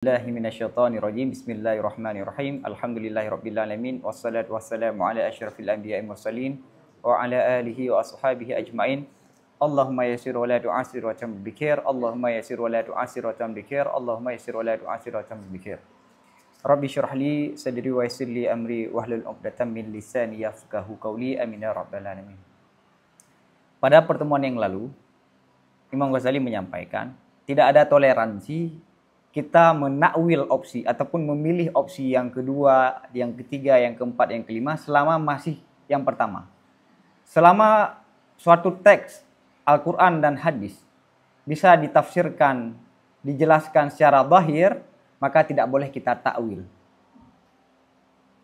Bismillahirrahmanirrahim. Bismillahirrahmanirrahim. Alhamdulillahirabbil alamin wassalatu wassalamu ala asyrafil anbiya'i mursalin wa ala alihi wa ashabihi ajmain. Allahumma yassir wa la tu'assir wa tamim bikhair. Allahumma yassir wa la tu'assir wa tamim bikhair. Allahumma yassir wa la tu'assir wa tamim bikhair. Rabbi shrah li sadri wa yassir li amri wahlul 'uqdatam min lisani yafqahu qawli. Amin ya rabbal alamin. Pada pertemuan yang lalu, Imam Ghazali menyampaikan tidak ada toleransi kita menakwil opsi ataupun memilih opsi yang kedua, yang ketiga, yang keempat, yang kelima selama masih yang pertama. Selama suatu teks Al-Quran dan hadis bisa ditafsirkan, dijelaskan secara zahir, maka tidak boleh kita takwil.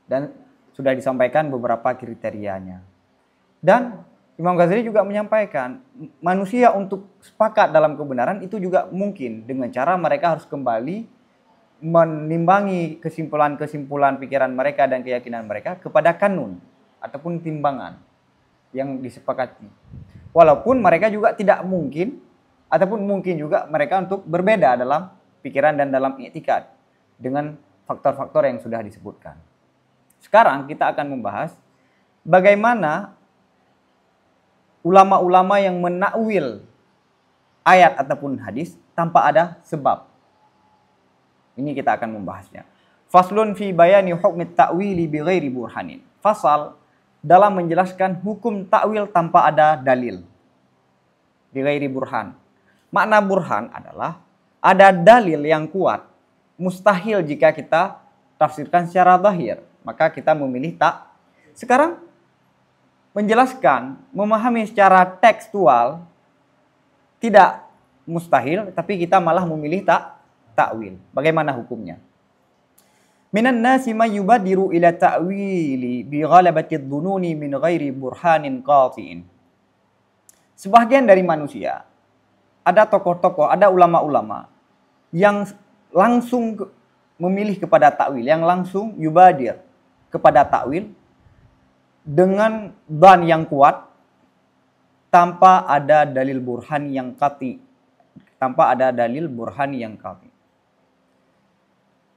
Dan sudah disampaikan beberapa kriterianya. Dan Imam Ghazali juga menyampaikan manusia untuk sepakat dalam kebenaran itu juga mungkin dengan cara mereka harus kembali menimbangi kesimpulan-kesimpulan pikiran mereka dan keyakinan mereka kepada kanun ataupun timbangan yang disepakati. Walaupun mereka juga tidak mungkin ataupun mungkin juga mereka untuk berbeda dalam pikiran dan dalam i'tikad dengan faktor-faktor yang sudah disebutkan. Sekarang kita akan membahas bagaimana ulama-ulama yang menakwil ayat ataupun hadis tanpa ada sebab. Ini kita akan membahasnya. Faslun fi bayani hukmi ta'wili bi ghairi burhanin. Fasal dalam menjelaskan hukum takwil tanpa ada dalil. Bi ghairi burhan. Makna burhan adalah ada dalil yang kuat. Mustahil jika kita tafsirkan secara zahir. Maka kita memilih tak. Sekarang menjelaskan, memahami secara tekstual tidak mustahil, tapi kita malah memilih takwil. Bagaimana hukumnya? Minan nasi may yubadiru ila ta'wili bi ghalabati dhununi min ghairi burhanin qati'in. Sebagian dari manusia, ada tokoh-tokoh, ada ulama-ulama yang langsung memilih kepada takwil, yang langsung yubadir kepada takwil dengan dhan yang kuat tanpa ada dalil burhan yang qati. Tanpa ada dalil burhan yang qati.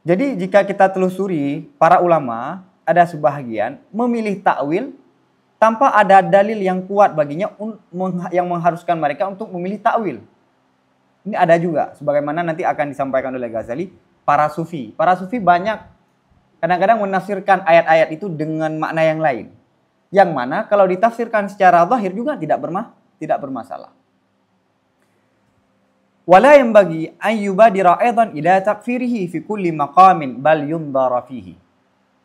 Jadi jika kita telusuri para ulama, ada sebahagian memilih takwil tanpa ada dalil yang kuat baginya yang mengharuskan mereka untuk memilih takwil. Ini ada juga sebagaimana nanti akan disampaikan oleh Ghazali, para sufi. Para sufi banyak kadang-kadang menafsirkan ayat-ayat itu dengan makna yang lain. Yang mana kalau ditafsirkan secara zahir juga tidak bermasalah. Wala yanbaghi an yubadira aidan ila takfirihi fi kulli maqamin bal yundara fihi.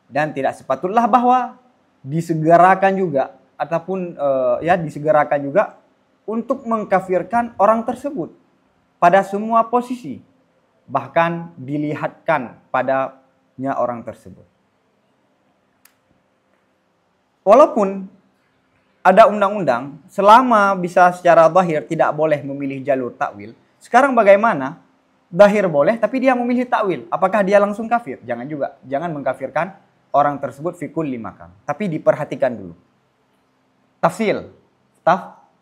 Dan tidak sepatutlah bahwa disegerakan juga ataupun disegerakan juga untuk mengkafirkan orang tersebut pada semua posisi, bahkan dilihatkan padanya orang tersebut. Walaupun ada undang-undang, selama bisa secara zahir tidak boleh memilih jalur takwil. Sekarang bagaimana? Zahir boleh, tapi dia memilih takwil. Apakah dia langsung kafir? Jangan juga. Jangan mengkafirkan orang tersebut fi kulli makam. Tapi diperhatikan dulu. Tafsil.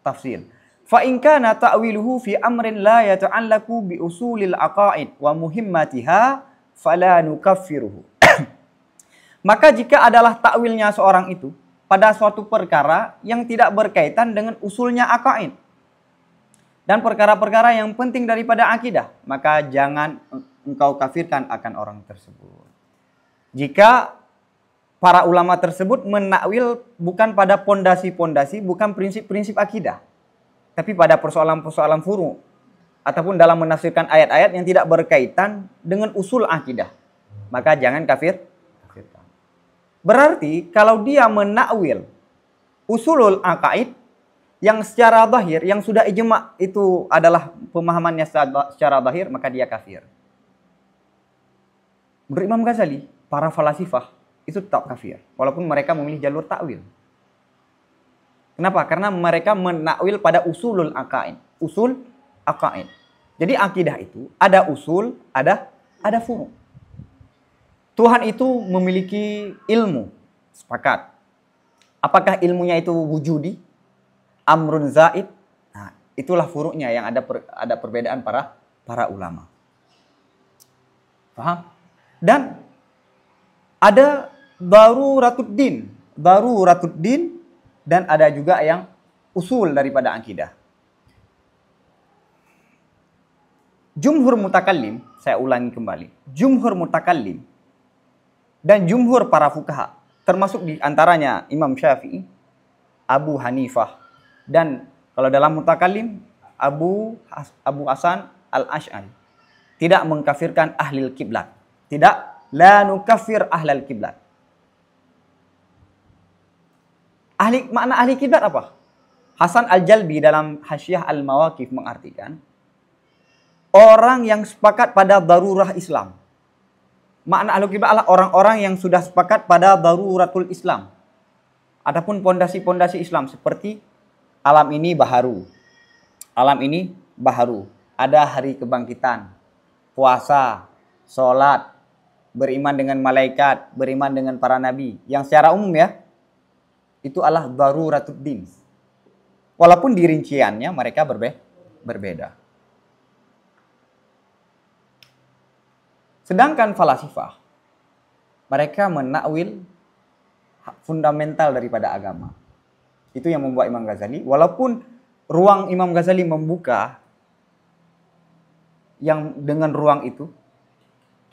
Tafsil. Fa in kana ta'wiluhu fi amrin la yata'allaqu bi usulil aqaid wa muhimmatiha fala nukaffiruhu. Maka jika adalah takwilnya seorang itu pada suatu perkara yang tidak berkaitan dengan usulnya aqaid dan perkara-perkara yang penting daripada akidah, maka jangan engkau kafirkan akan orang tersebut. Jika para ulama tersebut menakwil bukan pada pondasi-pondasi, bukan prinsip-prinsip akidah, tapi pada persoalan-persoalan furu ataupun dalam menafsirkan ayat-ayat yang tidak berkaitan dengan usul akidah, maka jangan kafir. Berarti kalau dia menakwil usulul aqaid yang secara zahir, yang sudah ijma' itu adalah pemahamannya secara zahir, maka dia kafir. Menurut Imam Ghazali, para falasifah itu tetap kafir, walaupun mereka memilih jalur takwil. Kenapa? Karena mereka menakwil pada usulul aqaid. Usul aqaid. Jadi akidah itu ada usul, ada furu'. Tuhan itu memiliki ilmu, sepakat. Apakah ilmunya itu wujudi, amrun zaid? Nah, itulah furu'nya yang ada perbedaan para ulama. Paham? Dan ada daruratuddin, dan ada juga yang usul daripada akidah. Jumhur mutakallim, saya ulangi kembali. Jumhur mutakallim dan jumhur para fuqaha, termasuk di antaranya Imam Syafi'i, Abu Hanifah, dan kalau dalam mutakallim Abu Hasan Al-Asy'ari, tidak mengkafirkan ahlil kiblat. Tidak, la nukafir ahlal kiblat. Makna ahli kiblat apa? Hasan Al-Jalbi dalam Hasyiah Al-Mawaqif mengartikan orang yang sepakat pada darurah Islam. Makna ahli kiblat adalah orang-orang yang sudah sepakat pada daruratul Islam. Adapun pondasi-pondasi Islam seperti alam ini baharu. Alam ini baharu. Ada hari kebangkitan, puasa, sholat, beriman dengan malaikat, beriman dengan para nabi. Yang secara umum ya, itu adalah daruratuddin. Walaupun di rinciannya mereka berbeda. Sedangkan falasifah, mereka menakwil fundamental daripada agama. Itu yang membuat Imam Ghazali, walaupun ruang Imam Ghazali membuka, yang dengan ruang itu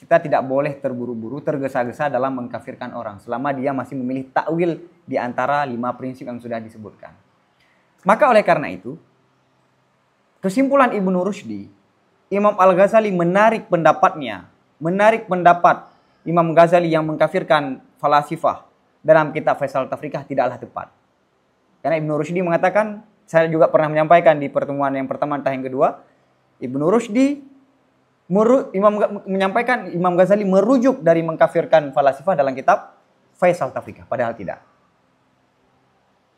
kita tidak boleh terburu-buru, tergesa-gesa dalam mengkafirkan orang selama dia masih memilih takwil di antara 5 prinsip yang sudah disebutkan. Maka oleh karena itu, kesimpulan Ibnu Rushdi, Imam Al-Ghazali menarik pendapat Imam Ghazali yang mengkafirkan falasifah dalam kitab Faisal Tafrikah tidaklah tepat. Karena Ibnu Rushdi mengatakan, saya juga pernah menyampaikan di pertemuan yang pertama entah yang kedua, Ibnu Rushdi menyampaikan Imam Ghazali merujuk dari mengkafirkan falasifah dalam kitab Faisal Tafrikah, padahal tidak.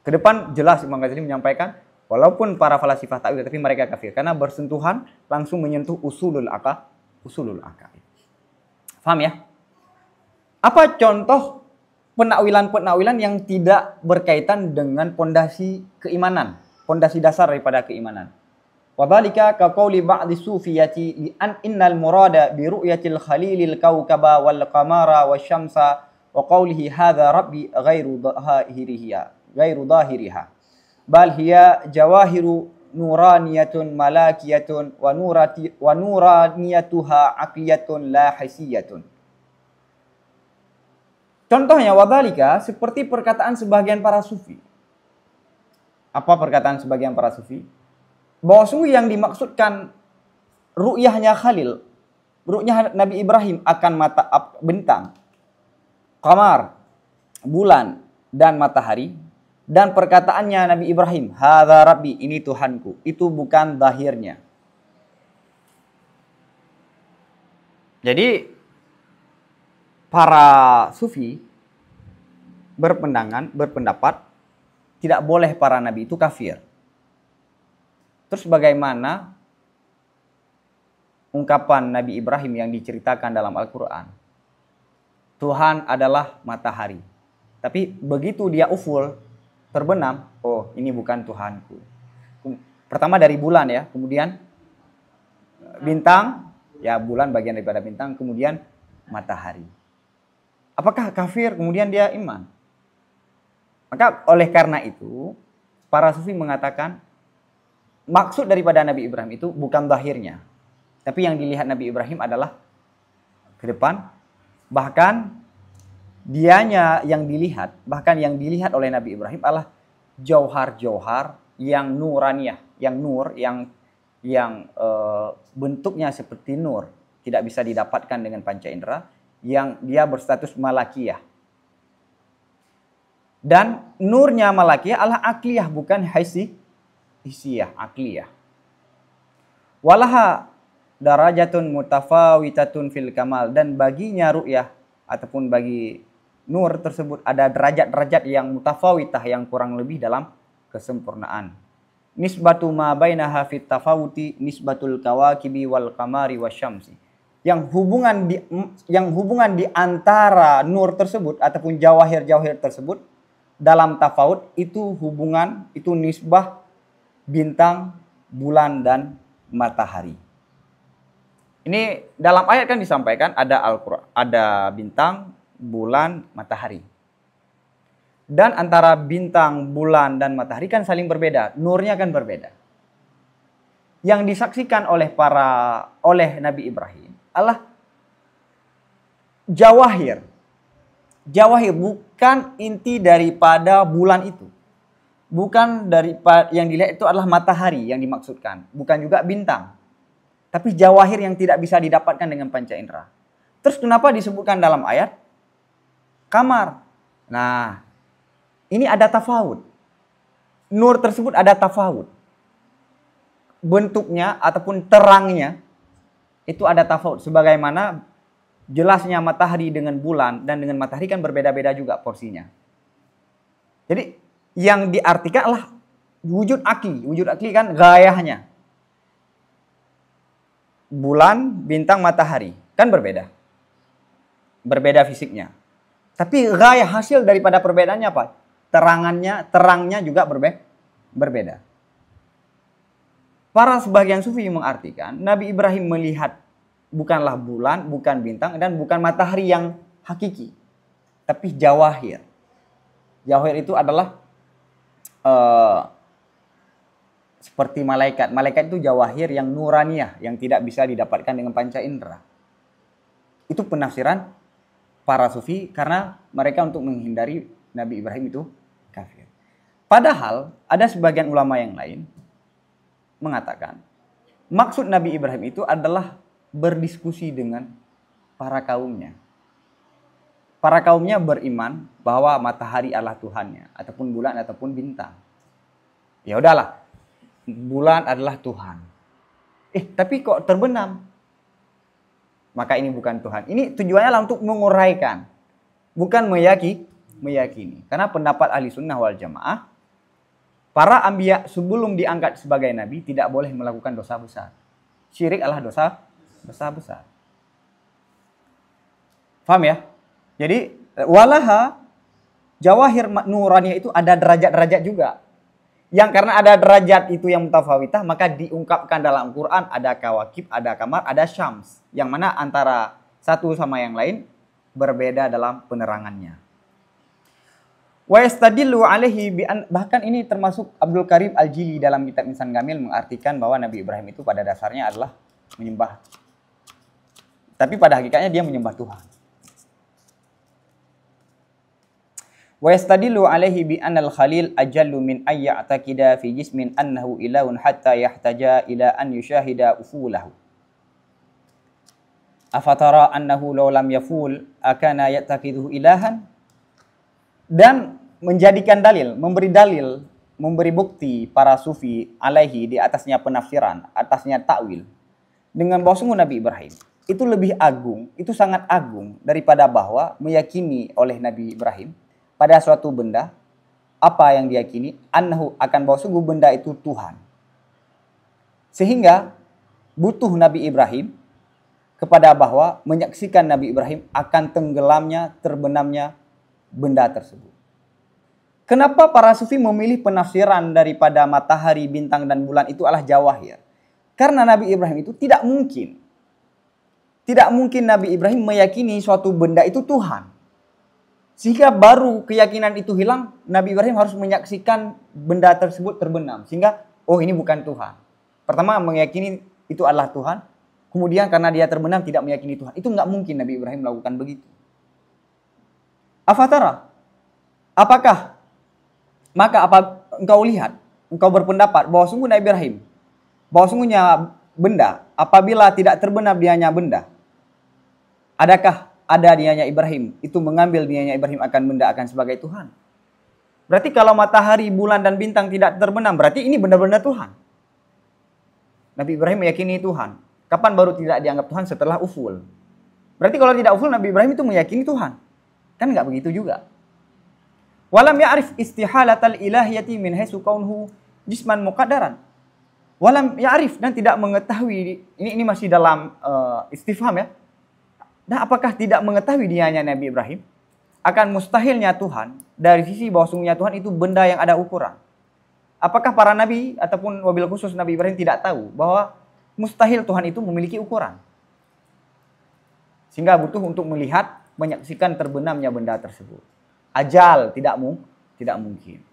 Ke depan jelas Imam Ghazali menyampaikan walaupun para falasifah takwil tapi mereka kafir karena bersentuhan langsung menyentuh usulul aqaid. Paham ya? Apa contoh penakwilan yang tidak berkaitan dengan pondasi keimanan, pondasi dasar daripada keimanan? Wadhalika ka qauli ba'di sufiyati li an innal murada bi ru'yatil khalilil kawkaba wal qamara wasyamsa wa qawlihi hadza rabbi ghairu dhahiriha bal hiya jawahiru nuraniyatun malakiyatun wa nuraniyatuha aqliyatun la hisiyatun. Contohnya wadhalika seperti perkataan sebagian para sufi. Apa perkataan sebagian para sufi? Bahwa sungguh yang dimaksudkan ru'yahnya Khalil, ru'yah Nabi Ibrahim akan mata bintang, qamar, bulan, dan matahari, dan perkataannya Nabi Ibrahim, hadza rabbi, ini Tuhanku, itu bukan zahirnya. Jadi para sufi berpendapat tidak boleh para nabi itu kafir. Terus bagaimana ungkapan Nabi Ibrahim yang diceritakan dalam Al-Quran? Tuhan adalah matahari. Tapi begitu dia uful, terbenam, oh ini bukan Tuhanku. Pertama dari bulan ya, kemudian bintang, ya bulan bagian daripada bintang, kemudian matahari. Apakah kafir kemudian dia iman? Maka oleh karena itu, para sufi mengatakan, maksud daripada Nabi Ibrahim itu bukan zahirnya. Tapi yang dilihat Nabi Ibrahim adalah ke depan. Bahkan dianya yang dilihat, bahkan yang dilihat oleh Nabi Ibrahim adalah jauhar-jauhar yang nuraniyah, yang nur, yang bentuknya seperti nur. Tidak bisa didapatkan dengan panca indera, yang dia berstatus malakiyah. Dan nurnya malakiyah adalah akliyah, bukan hisiyah, akliyah. Walaha darajatun mutafawitatun fil kamal, dan baginya ru'yah ataupun bagi nur tersebut ada derajat-derajat yang mutafawitah, yang kurang lebih dalam kesempurnaan. Nisbatu ma bainaha fit tafawuti nisbatul kawakibi wal qamari wasyamsi. Yang hubungan di antara nur tersebut ataupun jawahir-jawahir tersebut dalam tafawut itu hubungan, itu nisbah bintang, bulan, dan matahari. Ini dalam ayat kan disampaikan ada Al-Qur'an, ada bintang, bulan, matahari. Dan antara bintang, bulan, dan matahari kan saling berbeda. Nurnya kan berbeda. Yang disaksikan oleh Nabi Ibrahim adalah jawahir. Jawahir bukan inti daripada bulan itu. Bukan daripada yang dilihat itu adalah matahari yang dimaksudkan. Bukan juga bintang. Tapi jawahir yang tidak bisa didapatkan dengan panca indera. Terus kenapa disebutkan dalam ayat kamar? Nah, ini ada tafawud. Nur tersebut ada tafawud. Bentuknya ataupun terangnya itu ada tafawud. Sebagaimana jelasnya matahari dengan bulan dan dengan matahari kan berbeda-beda juga porsinya. Jadi yang diartikan adalah wujud akli. Wujud akli kan gayahnya. Bulan, bintang, matahari kan berbeda. Berbeda fisiknya. Tapi gaya hasil daripada perbedaannya apa? Terangnya juga berbeda. Para sebagian sufi mengartikan Nabi Ibrahim melihat bukanlah bulan, bukan bintang, dan bukan matahari yang hakiki. Tapi jawahir. Jawahir itu adalah seperti malaikat. Malaikat itu jawahir yang nuraniyah, yang tidak bisa didapatkan dengan panca indera. Itu penafsiran para sufi karena mereka untuk menghindari Nabi Ibrahim itu kafir. Padahal ada sebagian ulama yang lain mengatakan maksud Nabi Ibrahim itu adalah berdiskusi dengan para kaumnya. Para kaumnya beriman bahwa matahari adalah Tuhannya, ataupun bulan ataupun bintang. Ya udahlah, bulan adalah Tuhan. Tapi kok terbenam? Maka ini bukan Tuhan. Ini tujuannya adalah untuk menguraikan, bukan meyakini. Karena pendapat ahli sunnah wal jamaah, para anbiya sebelum diangkat sebagai nabi tidak boleh melakukan dosa besar. Syirik adalah dosa besar. Paham ya? Jadi walaha jawahir nuraniyah itu ada derajat-derajat juga. Yang karena ada derajat itu yang mutafawitah, maka diungkapkan dalam Quran ada kawakib, ada kamar, ada syams. Yang mana antara satu sama yang lain berbeda dalam penerangannya. Wa yastadillu alaihi bahkan ini termasuk Abdul Karim Al-Jili dalam kitab Insan Gamil mengartikan bahwa Nabi Ibrahim itu pada dasarnya adalah menyembah. Tapi pada hakikatnya dia menyembah Tuhan. Wa yastadillu alaihi bi anal khalil ajallu min ayya'taqida fi jismin annahu ilahun hatta yahtaja ila an yushahida ufulahu. Afatara annahu law lam yaful akana ya'taqiduhu ilahan? Dan menjadikan dalil, memberi bukti para sufi alaihi di atasnya penafsiran, atasnya takwil dengan bahwa sungguh Nabi Ibrahim itu lebih agung, itu sangat agung daripada bahwa meyakini oleh Nabi Ibrahim pada suatu benda apa yang diyakini annahu akan bahwa sungguh benda itu Tuhan. Sehingga butuh Nabi Ibrahim kepada bahwa menyaksikan Nabi Ibrahim akan tenggelamnya, terbenamnya benda tersebut. Kenapa para sufi memilih penafsiran daripada matahari, bintang, dan bulan itu adalah jawahir? Karena Nabi Ibrahim itu tidak mungkin Nabi Ibrahim meyakini suatu benda itu Tuhan. Sehingga baru keyakinan itu hilang, Nabi Ibrahim harus menyaksikan benda tersebut terbenam. Sehingga, oh ini bukan Tuhan. Pertama meyakini itu adalah Tuhan. Kemudian karena dia terbenam tidak meyakini Tuhan. Itu nggak mungkin Nabi Ibrahim melakukan begitu. Afatara, apakah maka engkau lihat, engkau berpendapat bahwa sungguh Nabi Ibrahim, bahwa sungguhnya benda, apabila tidak terbenam dianya benda, adakah ada dianya Ibrahim, itu mengambil dianya Ibrahim akan benda akan sebagai Tuhan? Berarti kalau matahari, bulan, dan bintang tidak terbenam, berarti ini benar-benar Tuhan. Nabi Ibrahim meyakini Tuhan. Kapan baru tidak dianggap Tuhan? Setelah uful. Berarti kalau tidak uful, Nabi Ibrahim itu meyakini Tuhan. Kan nggak begitu juga. Walam ya'rif istihalatal ilahiyati min haitsu kaunhu jisman muqaddaran. Walam ya'rif, dan tidak mengetahui, ini masih dalam istifham ya. Dan apakah tidak mengetahui dianya Nabi Ibrahim akan mustahilnya Tuhan dari sisi bahwa sungguhnya Tuhan itu benda yang ada ukuran. Apakah para nabi ataupun wabil khusus Nabi Ibrahim tidak tahu bahwa mustahil Tuhan itu memiliki ukuran? Sehingga butuh untuk melihat, menyaksikan terbenamnya benda tersebut. Ajal tidak mungkin.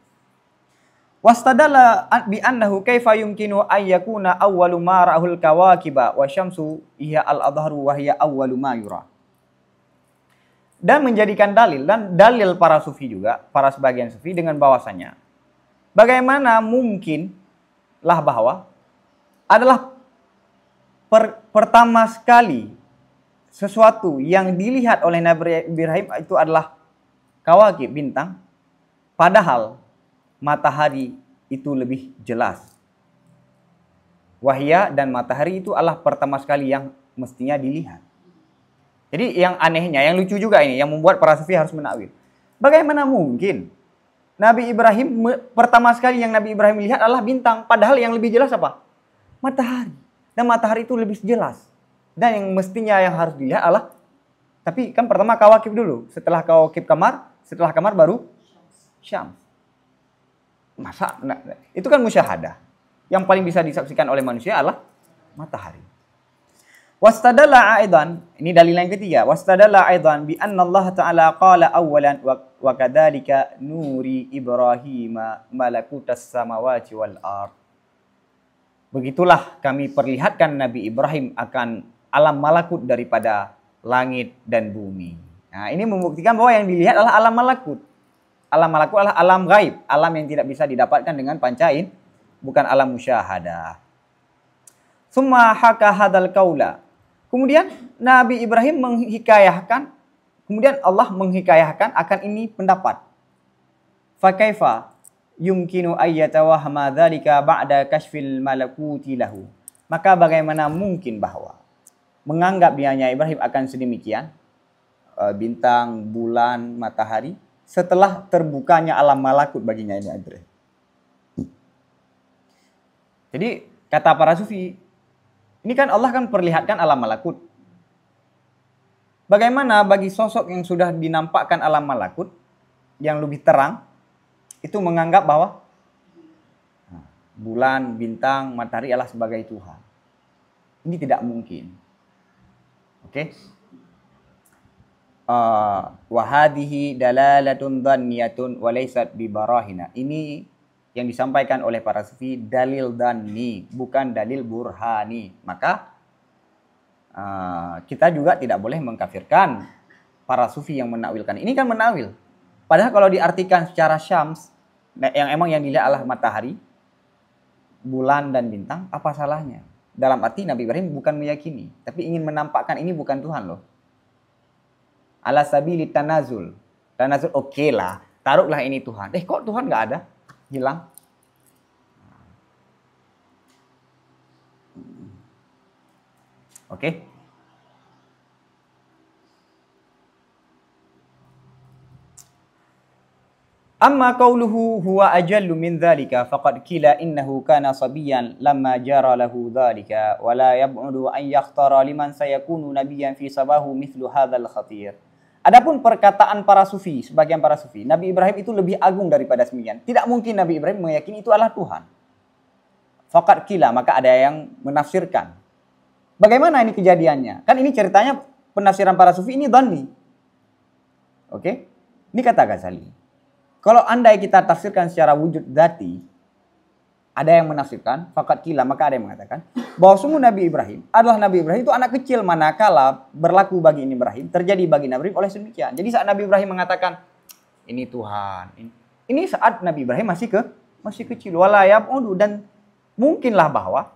Wastadalla bi annahu kaifa yumkinu ay yakuna awwalu ma ra'ahul kawakiba wa syamsu hiya al-adharu wa hiya awwalu ma yura. Dan menjadikan dalil, dan dalil para sufi juga, para sebagian sufi dengan bahwasanya bagaimana mungkin lah bahwa adalah pertama sekali sesuatu yang dilihat oleh Nabi Ibrahim itu adalah kawakib, bintang, padahal matahari itu lebih jelas. Wahya dan matahari itu adalah pertama sekali yang mestinya dilihat. Jadi yang anehnya, yang lucu juga ini, yang membuat para sufi harus menakwil. Bagaimana mungkin Nabi Ibrahim, pertama sekali yang Nabi Ibrahim lihat adalah bintang, padahal yang lebih jelas apa? Matahari. Dan matahari itu lebih jelas. Dan yang mestinya yang harus dilihat adalah, tapi kan pertama kawakib dulu, setelah kawakib kamar, setelah kamar baru syams. Masa? Nah, itu kan musyahadah. Yang paling bisa disaksikan oleh manusia adalah matahari. Wastadalla aidan, ini dalil yang ketiga. Wastadalla aidan bi anna Allah Ta'ala qala awwalan wa kadzalika nuri Ibrahim malakutas samawati wal ard. Begitulah kami perlihatkan Nabi Ibrahim akan alam malakut daripada langit dan bumi. Nah, ini membuktikan bahwa yang dilihat adalah alam malakut. Alam malakut adalah alam gaib, alam yang tidak bisa didapatkan dengan pancain, bukan alam musyahadah. Summa haka hadal qaula. Kemudian Nabi Ibrahim menghikayahkan, kemudian Allah menghikayahkan akan ini pendapat. Fa kaifa yumkinu ayyatawahma dzalika ba'da kashfil malakuti lahu. Maka bagaimana mungkin bahwa menganggap dianya Ibrahim akan sedemikian, bintang, bulan, matahari, setelah terbukanya alam malakut baginya ini Ibrahim. Jadi kata para sufi, ini kan Allah kan perlihatkan alam malakut. Bagaimana bagi sosok yang sudah dinampakkan alam malakut yang lebih terang itu menganggap bahwa bulan, bintang, matahari adalah sebagai Tuhan. Ini tidak mungkin. Oke? Wahadihi dalalatun dhanniyatun wa laysat bibarahina. Ini yang disampaikan oleh para sufi dalil dhanni, bukan dalil burhani. Maka kita juga tidak boleh mengkafirkan para sufi yang menakwilkan. Ini kan menakwil. Padahal kalau diartikan secara syams, yang emang yang dilihat adalah matahari, bulan dan bintang, apa salahnya? Dalam arti Nabi Ibrahim bukan meyakini, tapi ingin menampakkan ini bukan Tuhan loh. Ala sabili tanazul. Tanazul oke lah, taruhlah ini Tuhan. Kok Tuhan nggak ada? Hilang. Oke. Amma qawluhu huwa ajallu min dzalika faqad qila innahu kana sabiyan lamma jara lahu dzalika wa la yab'udu an yakhtara liman sayakunu nabiyyan fi sabahu mithlu hadzal khatir. Adapun perkataan para sufi, sebagian para sufi, Nabi Ibrahim itu lebih agung daripada semikian. Tidak mungkin Nabi Ibrahim meyakini itu adalah Tuhan. Faqad qila, maka ada yang menafsirkan. Bagaimana ini kejadiannya? Kan ini ceritanya penafsiran para sufi ini dhanni. Oke? Ini kata Ghazali. Kalau andai kita tafsirkan secara wujud dzati, ada yang menafsirkan, faqad qila, maka ada yang mengatakan bahwa sungguh Nabi Ibrahim adalah Nabi Ibrahim itu anak kecil manakala berlaku bagi ini Ibrahim, terjadi bagi Nabi Ibrahim oleh demikian. Jadi saat Nabi Ibrahim mengatakan ini Tuhan, ini saat Nabi Ibrahim masih kecil, wala yab'udu, dan mungkinlah bahwa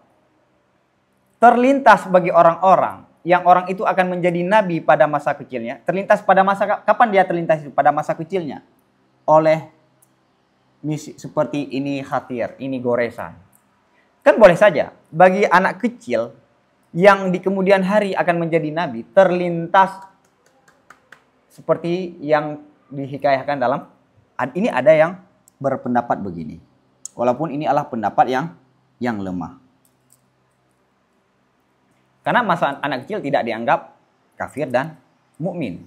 terlintas bagi orang-orang yang orang itu akan menjadi nabi pada masa kecilnya, terlintas pada masa kapan dia terlintas itu? Pada masa kecilnya oleh misi seperti ini khatir, ini goresan. Kan boleh saja bagi anak kecil yang di kemudian hari akan menjadi nabi terlintas seperti yang dihikayahkan dalam ini. Ada yang berpendapat begini. Walaupun ini adalah pendapat yang lemah. Karena masa anak kecil tidak dianggap kafir dan mukmin.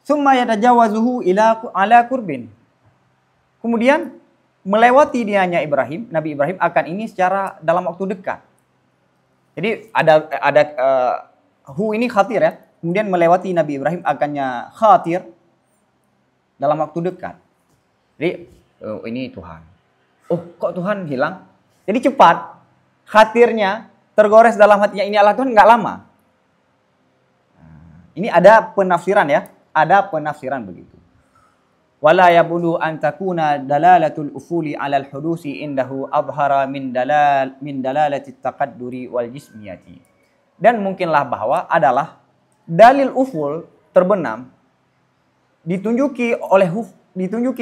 Summa yatajawazuhu ala kurbin. Kemudian melewati dianya Ibrahim, Nabi Ibrahim akan ini secara dalam waktu dekat. Jadi ada hu ini khatir ya. kemudian melewati Nabi Ibrahim akannya khatir dalam waktu dekat. Jadi, oh, ini Tuhan. Oh, kok Tuhan hilang? Jadi cepat. Khatirnya tergores dalam hatinya ini Allah Tuhan nggak lama. Ini ada penafsiran ya. Ada penafsiran begitu. Wala yabulu an takuna dalalatul ufuli 'ala al-hudusi indahu adhara min dalalati taqadduri wal jismiyati. Dan mungkinlah bahwa adalah dalil uful terbenam ditunjuki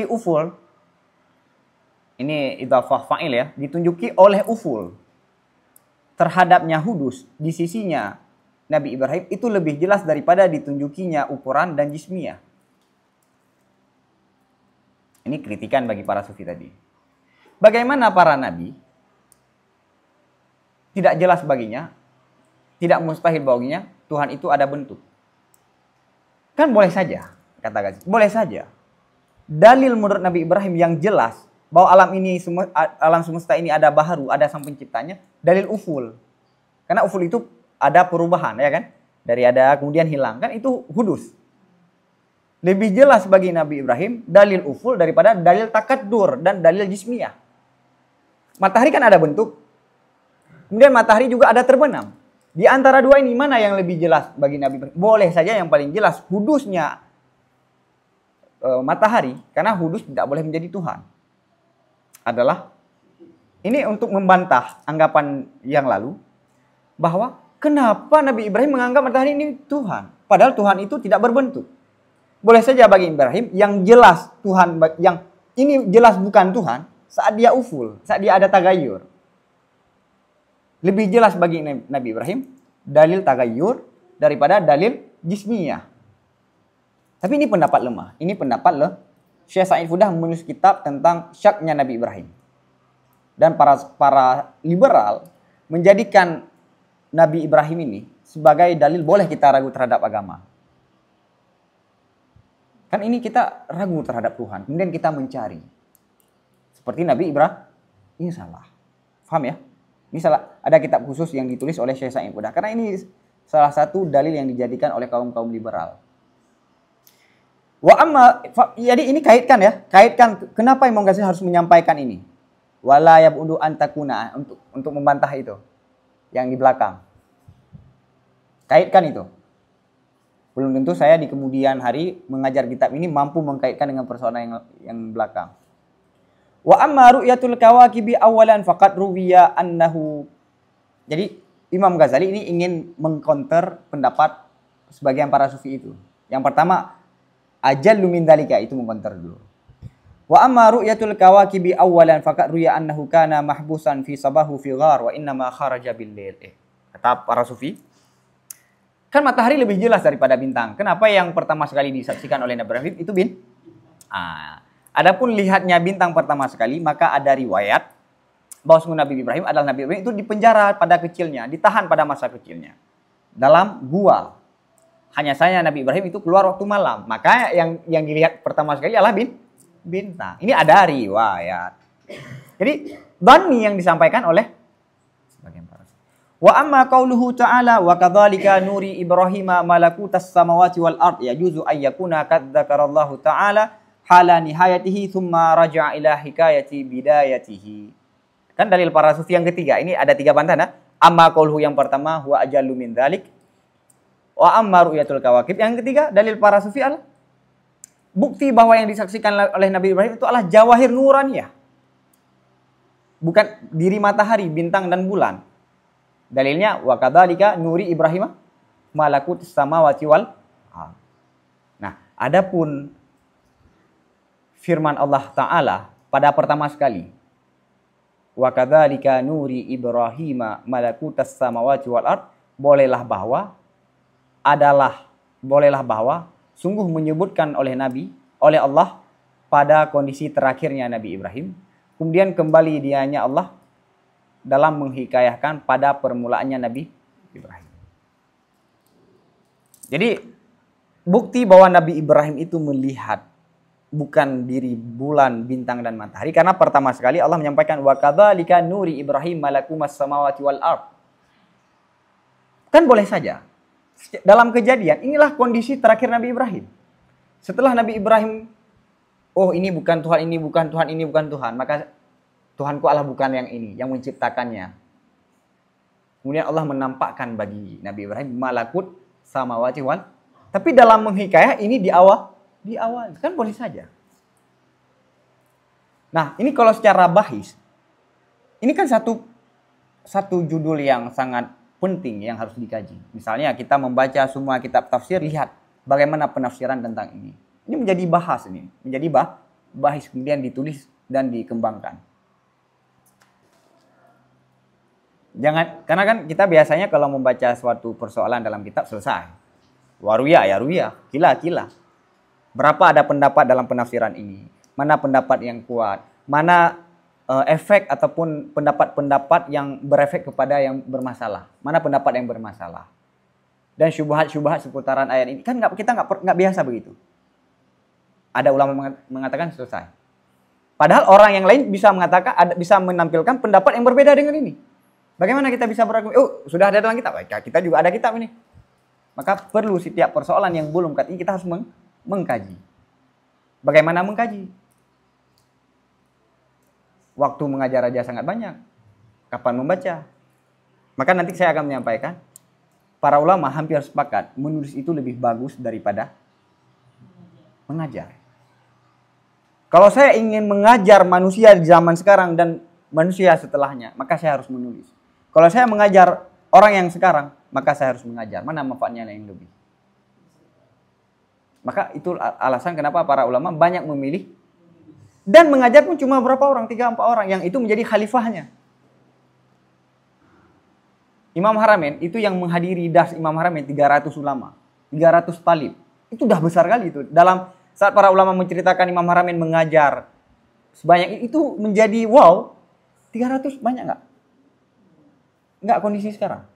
uful, ini idhafah fa'il ya, ditunjuki oleh uful terhadapnya hudus di sisinya Nabi Ibrahim itu lebih jelas daripada ditunjukinya ukuran dan jismiyah. Ini kritikan bagi para sufi tadi. Bagaimana para nabi tidak jelas baginya, tidak mustahil baginya Tuhan itu ada bentuk. Kan boleh saja. Kata Ghazi, boleh saja. Dalil menurut Nabi Ibrahim yang jelas bahwa alam semesta ini ada baharu, ada sang penciptanya, dalil uful. Karena uful itu ada perubahan, ya kan? Dari ada kemudian hilang, kan itu hudus. Lebih jelas bagi Nabi Ibrahim dalil uful daripada dalil takaddur dan dalil jismiyah. Matahari kan ada bentuk, kemudian matahari juga ada terbenam. Di antara dua ini mana yang lebih jelas bagi Nabi Ibrahim? Boleh saja yang paling jelas hudusnya matahari, karena hudus tidak boleh menjadi Tuhan. Adalah ini untuk membantah anggapan yang lalu bahwa kenapa Nabi Ibrahim menganggap matahari ini Tuhan, padahal Tuhan itu tidak berbentuk. Boleh saja bagi Ibrahim yang jelas Tuhan, yang ini jelas bukan Tuhan saat dia uful, saat dia ada tagayur. Lebih jelas bagi Nabi Ibrahim dalil tagayur daripada dalil jismiyah. Tapi ini pendapat lemah. Ini pendapat Syekh Sa'id Fudah menulis kitab tentang syaknya Nabi Ibrahim. Dan para liberal menjadikan Nabi Ibrahim ini sebagai dalil boleh kita ragu terhadap agama. Kan ini kita ragu terhadap Tuhan. Kemudian kita mencari. Seperti Nabi Ibrahim. Ini salah. Paham ya? Ini salah. Ada kitab khusus yang ditulis oleh Syekh Sa'id Fudah. Karena ini salah satu dalil yang dijadikan oleh kaum-kaum liberal. Jadi ini kaitkan ya, kaitkan kenapa Imam Ghazali harus menyampaikan ini. Wala yab'udu an takuna, untuk membantah itu yang di belakang. Kaitkan itu. Belum tentu saya di kemudian hari mengajar kitab ini mampu mengkaitkan dengan persoalan yang belakang. Wa amma ru'yatul kawakibi awalan faqad ruwiya annahu. Jadi Imam Ghazali ini ingin mengcounter pendapat sebagian para sufi itu. Yang pertama, ajallu min dalika, itu membentar dulu. Wa amma ru'yatul kawakibi awalan faqad ruya annahu kana mahbusan fi sabahu fi ghar wa inna ma kharaja bil lail. Kata para sufi, kan matahari lebih jelas daripada bintang. Kenapa yang pertama sekali disaksikan oleh Nabi Ibrahim itu adapun lihatnya bintang pertama sekali, maka ada riwayat bahwa Nabi Ibrahim adalah Nabi Ibrahim itu dipenjara pada kecilnya, ditahan pada masa kecilnya dalam gua. Hanya saja Nabi Ibrahim itu keluar waktu malam. Maka yang dilihat pertama sekali adalah bintang. Ini ada riwayat. Jadi dhanni yang disampaikan oleh sebagian para. Wa amma qauluhu ta'ala wa kadzalika nuri Ibrahima malakutas samawati wal ard yajuzu ay yakuna qad dzakarallahu ta'ala hala nihayatihi thumma raja'a ila hikayati bidayatihi. Kan dalil para sufi yang ketiga. Ini ada tiga bantahan. Amma qauluhu yang pertama huwa ajallu min dzalik. Wa amma ru'yatul kawakib. Yang ketiga, dalil para sufi adalah bukti bahwa yang disaksikan oleh Nabi Ibrahim itu adalah jawahir nuraniyah. Bukan diri matahari, bintang dan bulan. Dalilnya wa kadzalika nuri Ibrahim malakut samawati wal. Nah, adapun firman Allah Ta'ala pada pertama sekali, wa kadzalika nuri Ibrahim malakutas samawati wal ard, bolehlah bahwa sungguh menyebutkan oleh Allah pada kondisi terakhirnya Nabi Ibrahim, kemudian kembali dianya Allah dalam menghikayahkan pada permulaannya Nabi Ibrahim. Jadi bukti bahwa Nabi Ibrahim itu melihat bukan diri bulan, bintang dan matahari, karena pertama sekali Allah menyampaikan wa kadzalika nuri Ibrahim malakumas samawati wal ard. Kan boleh saja dalam kejadian, inilah kondisi terakhir Nabi Ibrahim. Setelah Nabi Ibrahim, oh ini bukan Tuhan, ini bukan Tuhan, ini bukan Tuhan, maka Tuhanku Allah bukan yang ini, yang menciptakannya. Kemudian Allah menampakkan bagi Nabi Ibrahim malakut samawati wal. Tapi dalam menghikayat ini di awal kan boleh saja. Nah, ini kalau secara bahis, ini kan satu judul yang sangat penting yang harus dikaji. Misalnya kita membaca semua kitab tafsir, lihat bagaimana penafsiran tentang ini. Ini menjadi bahas ini, menjadi bahis kemudian ditulis dan dikembangkan. Karena kan kita biasanya kalau membaca suatu persoalan dalam kitab selesai. Waruya ya ruya, kila. Berapa ada pendapat dalam penafsiran ini? Mana pendapat yang kuat? Mana efek ataupun pendapat-pendapat yang berefek kepada yang bermasalah? Mana pendapat yang bermasalah? Dan syubhat-syubhat seputaran ayat ini kan kita nggak biasa begitu. Ada ulama mengatakan selesai. Padahal orang yang lain bisa menampilkan pendapat yang berbeda dengan ini. Bagaimana kita bisa berargumen? Oh, sudah ada dalam kitab. Kita juga ada kitab ini. Maka perlu setiap persoalan yang belum ini kita harus mengkaji. Bagaimana mengkaji? Waktu mengajar aja sangat banyak. Kapan membaca? Maka nanti saya akan menyampaikan. Para ulama hampir sepakat. Menulis itu lebih bagus daripada mengajar. Kalau saya ingin mengajar manusia di zaman sekarang dan manusia setelahnya, maka saya harus menulis. Kalau saya mengajar orang yang sekarang, maka saya harus mengajar. Mana manfaatnya yang lebih? Maka itu alasan kenapa para ulama banyak memilih. Dan mengajar pun cuma berapa orang? 3-4 orang. Yang itu menjadi khalifahnya. Imam Haramain itu yang menghadiri dars Imam Haramain 300 ulama. 300 talib. Itu udah besar kali itu. Dalam saat para ulama menceritakan Imam Haramain mengajar sebanyak itu menjadi wow. 300 banyak nggak? Nggak kondisi sekarang?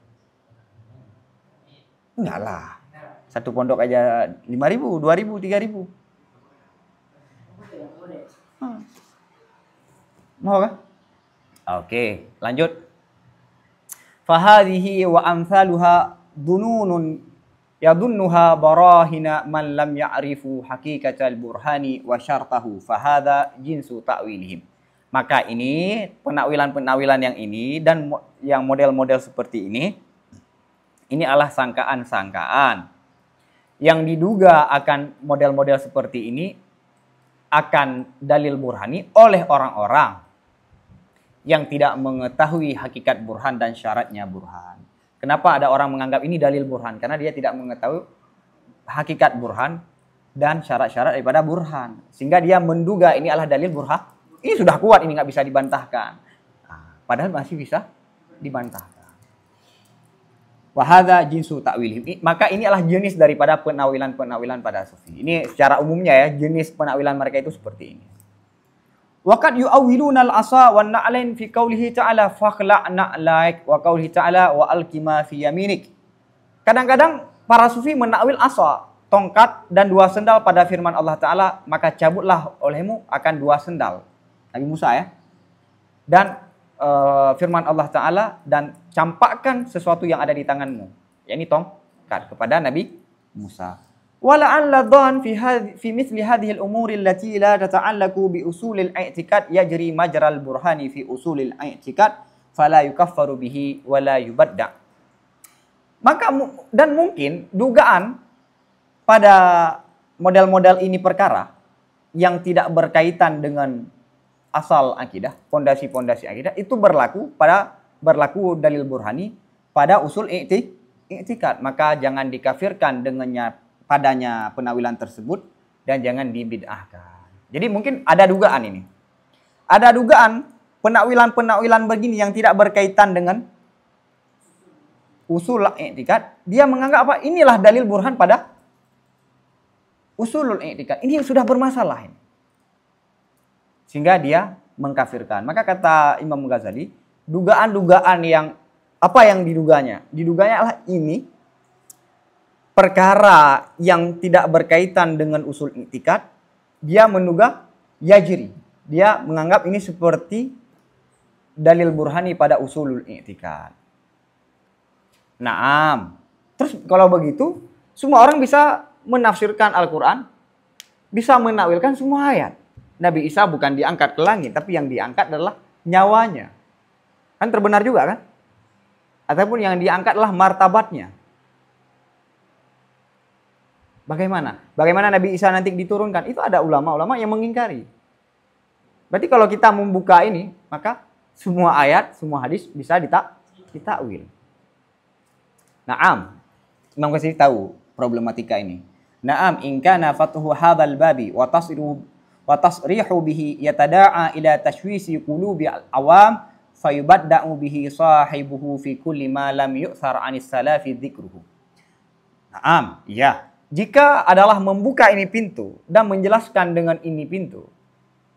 Enggak lah. Satu pondok aja 5.000, 2.000, 3.000. Mau kah? Oke, lanjut. Fahadhihi wa amsaluha dununun yadunnuha barahina man lam ya'rifu hakikatal burhani wa syartahu. Fahadha jinsu ta'wilihim. Maka ini penakwilan-penakwilan yang ini dan yang model-model seperti ini adalah sangkaan-sangkaan yang diduga akan model-model seperti ini akan dalil burhani oleh orang-orang yang tidak mengetahui hakikat burhan dan syaratnya burhan. Kenapa ada orang menganggap ini dalil burhan? Karena dia tidak mengetahui hakikat burhan dan syarat-syarat daripada burhan. Sehingga dia menduga ini adalah dalil burhan. Ini sudah kuat, ini nggak bisa dibantahkan. Padahal masih bisa dibantahkan. Wahada jinsu ta'wilihim. Maka ini adalah jenis daripada penakwilan-penakwilan pada sufi. Ini secara umumnya ya, jenis penakwilan mereka itu seperti ini. Waqad yu'awwiluna al-asa wan na'lain fi qaulihi ta'ala fakhla' na'laik wa qaulihi ta'ala wa alqima fi yaminik. Kadang-kadang para sufi menakwil asa, tongkat dan 2 sendal pada firman Allah Ta'ala, maka cabutlah olehmu akan 2 sendal. Nabi Musa ya. Dan firman Allah Ta'ala, dan campakkan sesuatu yang ada di tanganmu. Yakni tongkat kepada Nabi Musa. Wala'alla dhan fi mithli hadhihi al-umuri allati la tata'allaqu bi usulil i'tiqad yajri majral burhani fi usulil i'tiqad fala yukaffaru bihi wa la yubadda. Maka dan mungkin dugaan pada model-model ini perkara yang tidak berkaitan dengan asal akidah, pondasi-pondasi akidah itu berlaku dalil burhani pada usul i'tiqad. Maka jangan dikafirkan dengannya padanya penakwilan tersebut dan jangan dibid'ahkan. Jadi mungkin ada dugaan ini. Ada dugaan penakwilan-penakwilan begini yang tidak berkaitan dengan usul i'tiqad, dia menganggap apa? Inilah dalil burhan pada usulul i'tiqad. Ini sudah bermasalah ini. Sehingga dia mengkafirkan. Maka kata Imam Ghazali, dugaan-dugaan yang apa yang diduganya? Diduganya adalah ini perkara yang tidak berkaitan dengan usul i'tiqad, dia menduga yajri. Dia menganggap ini seperti dalil burhani pada usulul i'tiqad. Naam. Terus kalau begitu, semua orang bisa menafsirkan Al-Quran, bisa menakwilkan semua ayat. Nabi Isa bukan diangkat ke langit, tapi yang diangkat adalah nyawanya. Kan terbenar juga kan? Ataupun yang diangkat adalah martabatnya. Bagaimana? Bagaimana Nabi Isa nanti diturunkan? Itu ada ulama-ulama yang mengingkari. Berarti kalau kita membuka ini, maka semua ayat, semua hadis bisa ditakwil. Naam. Imam Ghazali tahu problematika ini. Naam, in kana fathu hadzal babi wa tasrihu bihi yatada'a ila tashwisi qulubi al-awam fayubadda'u bihi sahibuhu fi kulli ma lam yu'thar 'anis salafi dzikruhu. Naam, ya. Jika adalah membuka ini pintu dan menjelaskan dengan ini pintu,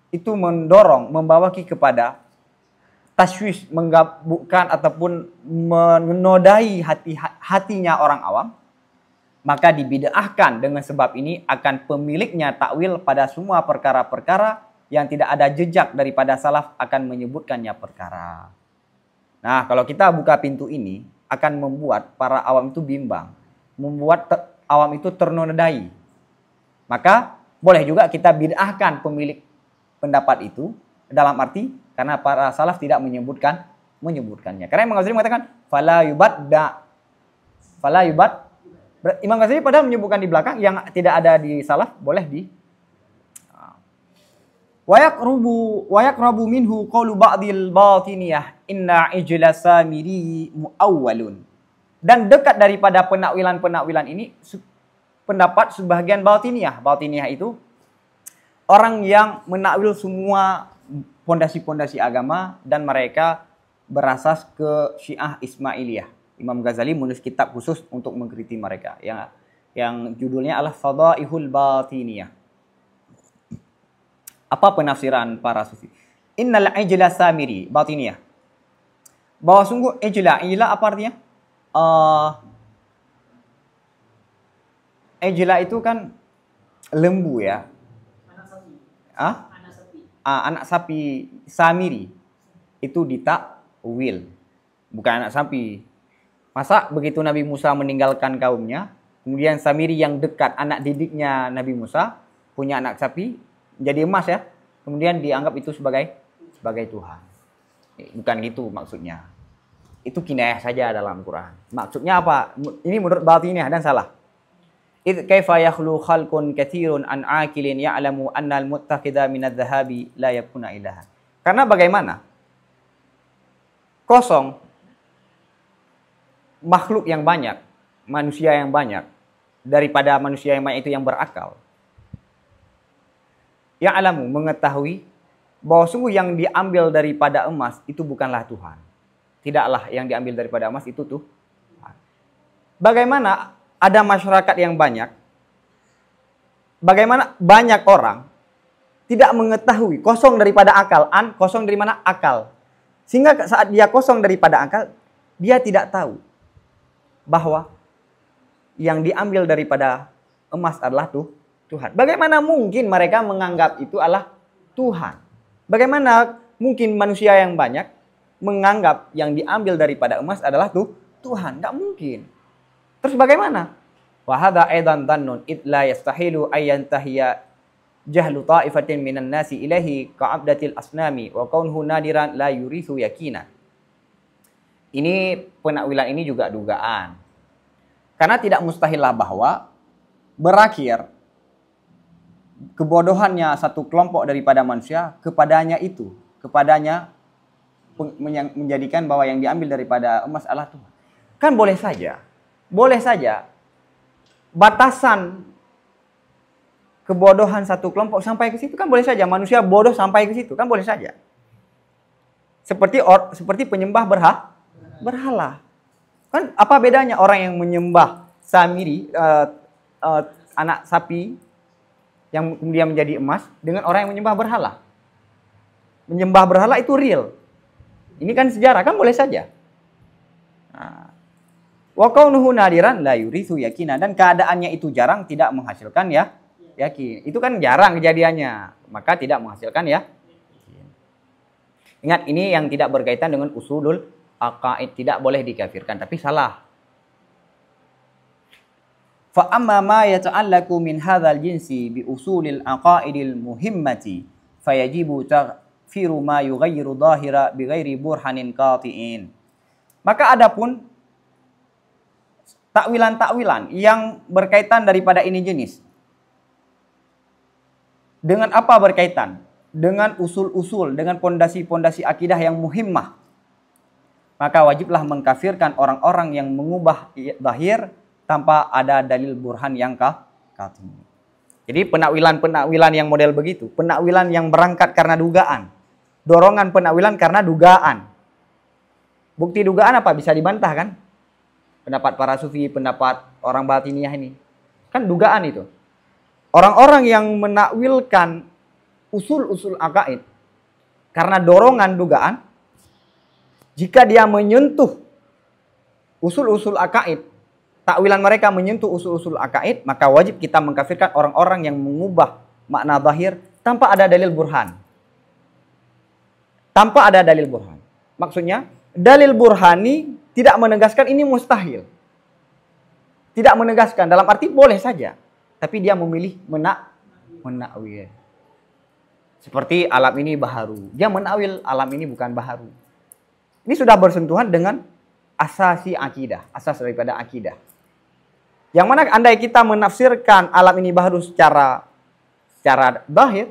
itu mendorong, membawa kepada taswish, menggabungkan ataupun menodai hatinya orang awam, maka dibid'ahkan dengan sebab ini akan pemiliknya takwil pada semua perkara-perkara yang tidak ada jejak daripada salaf akan menyebutkannya perkara. Nah, kalau kita buka pintu ini akan membuat para awam itu bimbang, membuat awam itu ternodai. Maka boleh juga kita bid'ahkan pemilik pendapat itu, dalam arti karena para salaf tidak menyebutkannya. Karena Imam Ghazali mengatakan fala yubad. Imam Ghazali padahal menyebutkan di belakang yang tidak ada di salaf boleh di wa yaqrabu minhu qawlu ba'dil batiniyah inna ijla samiri muawwalun. Dan dekat daripada penakwilan-penakwilan ini pendapat sebagian batiniyah. Batiniyah itu orang yang menakwil semua pondasi-pondasi agama dan mereka berasas ke Syiah Ismailiyah. Imam Ghazali menulis kitab khusus untuk mengkritik mereka yang judulnya adalah Fadaihul Batiniyah. Apa penafsiran para sufi? Innal ijla samiri batiniyah. Bahwa sungguh ijla apa artinya? Ijla itu kan lembu ya. Anak sapi. Anak sapi. Anak sapi samiri itu ditakwil, bukan anak sapi. Masa begitu Nabi Musa meninggalkan kaumnya, kemudian samiri yang dekat anak didiknya Nabi Musa punya anak sapi jadi emas ya, kemudian dianggap itu sebagai Tuhan. Bukan gitu maksudnya. Itu kinayah saja dalam Quran. Maksudnya apa? Ini menurut batiniyah dan salah. Idh kaifa yakhlu khalqun katsirun an aqilin ya'lamu anna al-muttakhidha min adh-dhahabi la yakuna ilaha. Karena bagaimana? Kosong makhluk yang banyak, manusia yang banyak daripada manusia yang banyak itu yang berakal. Ya'lamu mengetahui bahwa sungguh yang diambil daripada emas itu bukanlah Tuhan. Tidaklah yang diambil daripada emas itu tuh. Bagaimana ada masyarakat yang banyak, bagaimana banyak orang tidak mengetahui, kosong daripada akal, kosong dari mana akal. Sehingga saat dia kosong daripada akal, dia tidak tahu bahwa yang diambil daripada emas adalah Tuhan. Bagaimana mungkin mereka menganggap itu adalah Tuhan? Bagaimana mungkin manusia yang banyak menganggap yang diambil daripada emas adalah Tuhan? Nggak mungkin. Terus bagaimana? Wa hadza aidan dhannun id la yastahilu ayyantahiya jahlu ta'ifatin minan nasi ilahi ka'abdatil asnami wa kaunhu nadiran la yurithu yakina. Ini penakwilan ini juga dugaan. Karena tidak mustahillah bahwa berakhir kebodohannya satu kelompok daripada manusia kepadanya menjadikan bahwa yang diambil daripada emas adalah Tuhan. Kan boleh saja batasan kebodohan satu kelompok sampai ke situ, kan boleh saja manusia bodoh sampai ke situ, kan boleh saja. Seperti penyembah berhala. Kan apa bedanya orang yang menyembah samiri anak sapi yang kemudian menjadi emas dengan orang yang menyembah berhala? Menyembah berhala itu real. Ini kan sejarah, kan boleh saja. Wa kaunuhu nadiran la yurithu yakina, dan keadaannya itu jarang tidak menghasilkan ya yakin. Itu kan jarang kejadiannya, maka tidak menghasilkan ya. Ingat, ini yang tidak berkaitan dengan usulul aqaid, tidak boleh dikafirkan, tapi salah. Fa amma ma yata'allaqu min hadzal jinsi bi usulil aqaidil muhimmati fayajibu taghfiru ma yughayyiru dhahira bi ghairi burhanin qati'in. Maka adapun takwilan-takwilan yang berkaitan daripada ini jenis. Dengan apa berkaitan? Dengan usul-usul, dengan pondasi-pondasi akidah yang muhimmah. Maka wajiblah mengkafirkan orang-orang yang mengubah zahir tanpa ada dalil burhan yang qat'i. Jadi penakwilan-penakwilan yang model begitu, penakwilan yang berangkat karena dugaan. Dorongan penakwilan karena dugaan. Bukti dugaan apa? Bisa dibantah kan? Pendapat para sufi, pendapat orang batiniyah ini. Kan dugaan itu. Orang-orang yang menakwilkan usul-usul akaid karena dorongan dugaan, jika dia menyentuh usul-usul akaid, takwilan mereka menyentuh usul-usul akaid, maka wajib kita mengkafirkan orang-orang yang mengubah makna zahir tanpa ada dalil burhan. Tanpa ada dalil burhan. Maksudnya, dalil burhani tidak menegaskan ini mustahil. Tidak menegaskan, dalam arti boleh saja. Tapi dia memilih menakwil. Seperti alam ini baharu. Dia menakwil alam ini bukan baharu. Ini sudah bersentuhan dengan asasi akidah. Asas daripada akidah. Yang mana andai kita menafsirkan alam ini baharu secara zahir,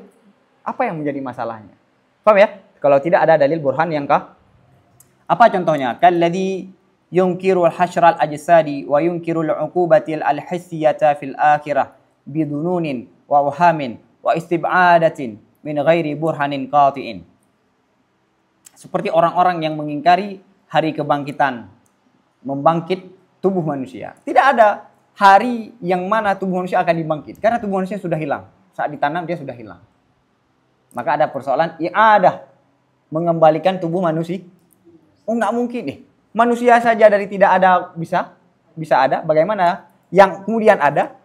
apa yang menjadi masalahnya? Paham ya? Kalau tidak ada dalil burhan yang apa contohnya? Kalladzi yunkirul hasyral ajsadi wa yunkirul uqubatil alhissiyata fil akhirah bidununin wa wahamin wa istib'adatin min ghairi burhanin qati'in. Seperti orang-orang yang mengingkari hari kebangkitan, membangkit tubuh manusia. Tidak ada hari yang mana tubuh manusia akan dibangkit, karena tubuh manusia sudah hilang. Saat ditanam dia sudah hilang. Maka ada persoalan i'adah, mengembalikan tubuh manusia. Oh, nggak mungkin nih. Manusia saja dari tidak ada bisa ada. Bagaimana yang kemudian ada,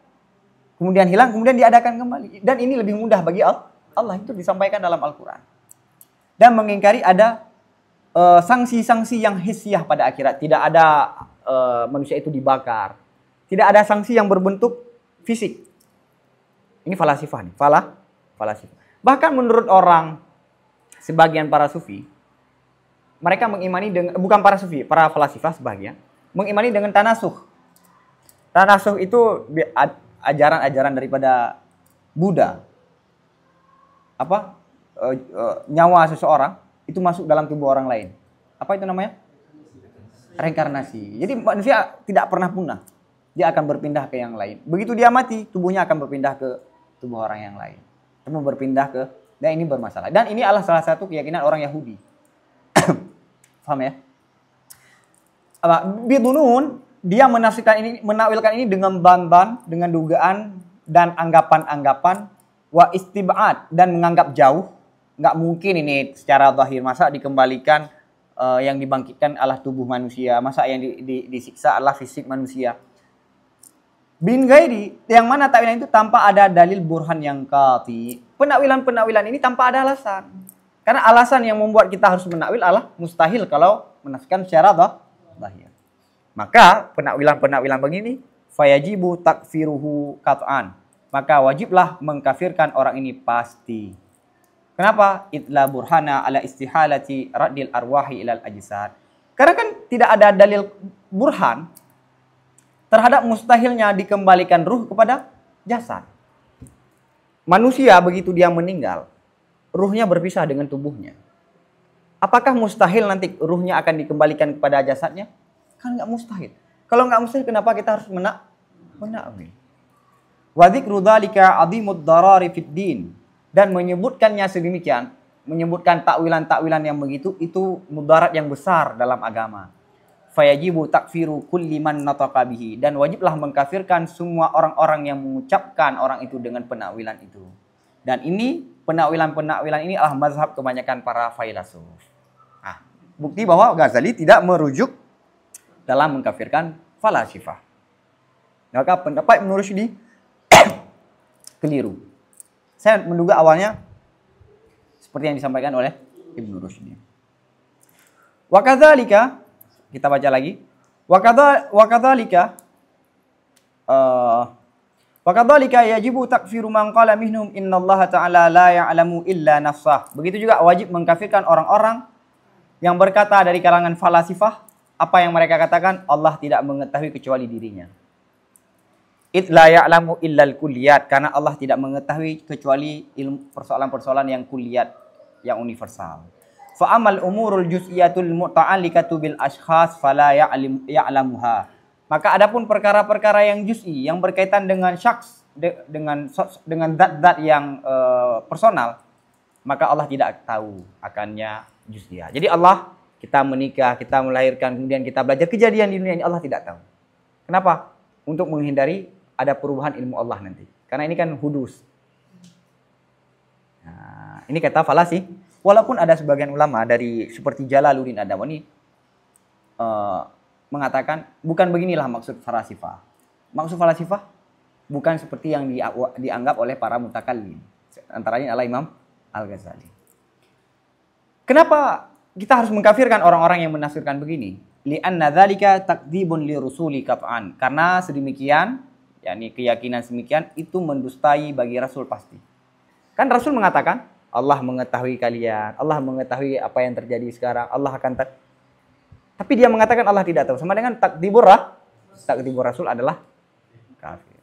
kemudian hilang, kemudian diadakan kembali. Dan ini lebih mudah bagi Allah. Itu disampaikan dalam Al-Quran. Dan mengingkari ada sanksi-sanksi yang hissiyah pada akhirat. Tidak ada manusia itu dibakar. Tidak ada sanksi yang berbentuk fisik. Ini falasifah nih. Falasifah. Bahkan menurut orang, sebagian para sufi, mereka mengimani dengan, bukan para sufi, para falasifah sebagian, mengimani dengan tanasuh. Tanasuh itu ajaran-ajaran daripada Buddha. Apa? Nyawa seseorang itu masuk dalam tubuh orang lain. Apa itu namanya? Reinkarnasi. Jadi manusia tidak pernah punah. Dia akan berpindah ke yang lain. Begitu dia mati, tubuhnya akan berpindah ke tubuh orang yang lain. Kamu berpindah ke, dan ini bermasalah. Dan ini adalah salah satu keyakinan orang Yahudi. Paham ya? Bidunun, dia menafsirkan ini, menakwilkan ini dengan ban-ban, dengan dugaan dan anggapan-anggapan, wa istib'ad, dan menganggap jauh. Nggak mungkin ini secara zahir, masa dikembalikan yang dibangkitkan adalah tubuh manusia, masa yang disiksa adalah fisik manusia. Bin ghairi, yang mana takwilan itu tanpa ada dalil burhan yang qati. Penakwilan-penakwilan ini tanpa ada alasan. Karena alasan yang membuat kita harus menakwil adalah mustahil kalau menafsirkan secara zahir. Maka penakwilan-penakwilan begini, fayajibu takfiruhu qat'an. Maka wajiblah mengkafirkan orang ini pasti. Kenapa? Itla burhana ala istihalati raddil arwahi ilal ajsad. Karena kan tidak ada dalil burhan terhadap mustahilnya dikembalikan ruh kepada jasad. Manusia begitu dia meninggal, ruhnya berpisah dengan tubuhnya. Apakah mustahil nanti ruhnya akan dikembalikan kepada jasadnya? Kan nggak mustahil. Kalau nggak mustahil, kenapa kita harus menakwil? Wa dzikru dzalika 'azimud darari fid din. Dan menyebutkannya sedemikian, menyebutkan takwilan-takwilan yang begitu, itu mudarat yang besar dalam agama. Fayajibu takfiru kulli man nataqa bihi, dan wajiblah mengkafirkan semua orang-orang yang mengucapkan orang itu dengan penakwilan itu. Dan ini penakwilan-penakwilan ini adalah mazhab kebanyakan para filsuf. Nah, bukti bahwa Ghazali tidak merujuk dalam mengkafirkan falasifah. Maka pendapat Ibnu Rushdi keliru. Saya menduga awalnya seperti yang disampaikan oleh Ibnu Rushdi. Wa kadzalika, kita baca lagi. Wa kadzalika Wa kadzalika yajibu takfiru man qala minhum innallaha ta'ala la ya'lamu illa nafsah. Begitu juga wajib mengkafirkan orang-orang yang berkata dari kalangan falasifah, apa yang mereka katakan, Allah tidak mengetahui kecuali dirinya. Id la ya'lamu illal kulliyat, karena Allah tidak mengetahui kecuali ilmu persoalan-persoalan yang kulliyat, yang universal. Fa amal umurul juz'iyatul muta'alliqatu bil ashkhas fala ya'lamuha. Maka adapun perkara-perkara yang juz'i, yang berkaitan dengan syakhs, dengan zat-zat yang personal, maka Allah tidak tahu akannya juz'iyah. Jadi Allah, kita menikah, kita melahirkan, kemudian kita belajar kejadian di dunia ini, Allah tidak tahu. Kenapa? Untuk menghindari ada perubahan ilmu Allah nanti. Karena ini kan hudus. Nah, ini kata falasi. Walaupun ada sebagian ulama dari seperti Jalaluddin Ad-Dawani mengatakan bukan beginilah maksud falasifah. Maksud falasifah bukan seperti yang dianggap oleh para mutakallim. Antaranya adalah Imam Al-Ghazali. Kenapa kita harus mengkafirkan orang-orang yang menafsirkan begini? Li'anna dzalika takdzibun lirusuli qat'an. Karena sedemikian, yakni keyakinan semikian itu mendustai bagi Rasul pasti. Kan Rasul mengatakan, Allah mengetahui kalian, Allah mengetahui apa yang terjadi sekarang, Allah akan tapi dia mengatakan Allah tidak tahu. Sama dengan takdzibur Rasul adalah kafir.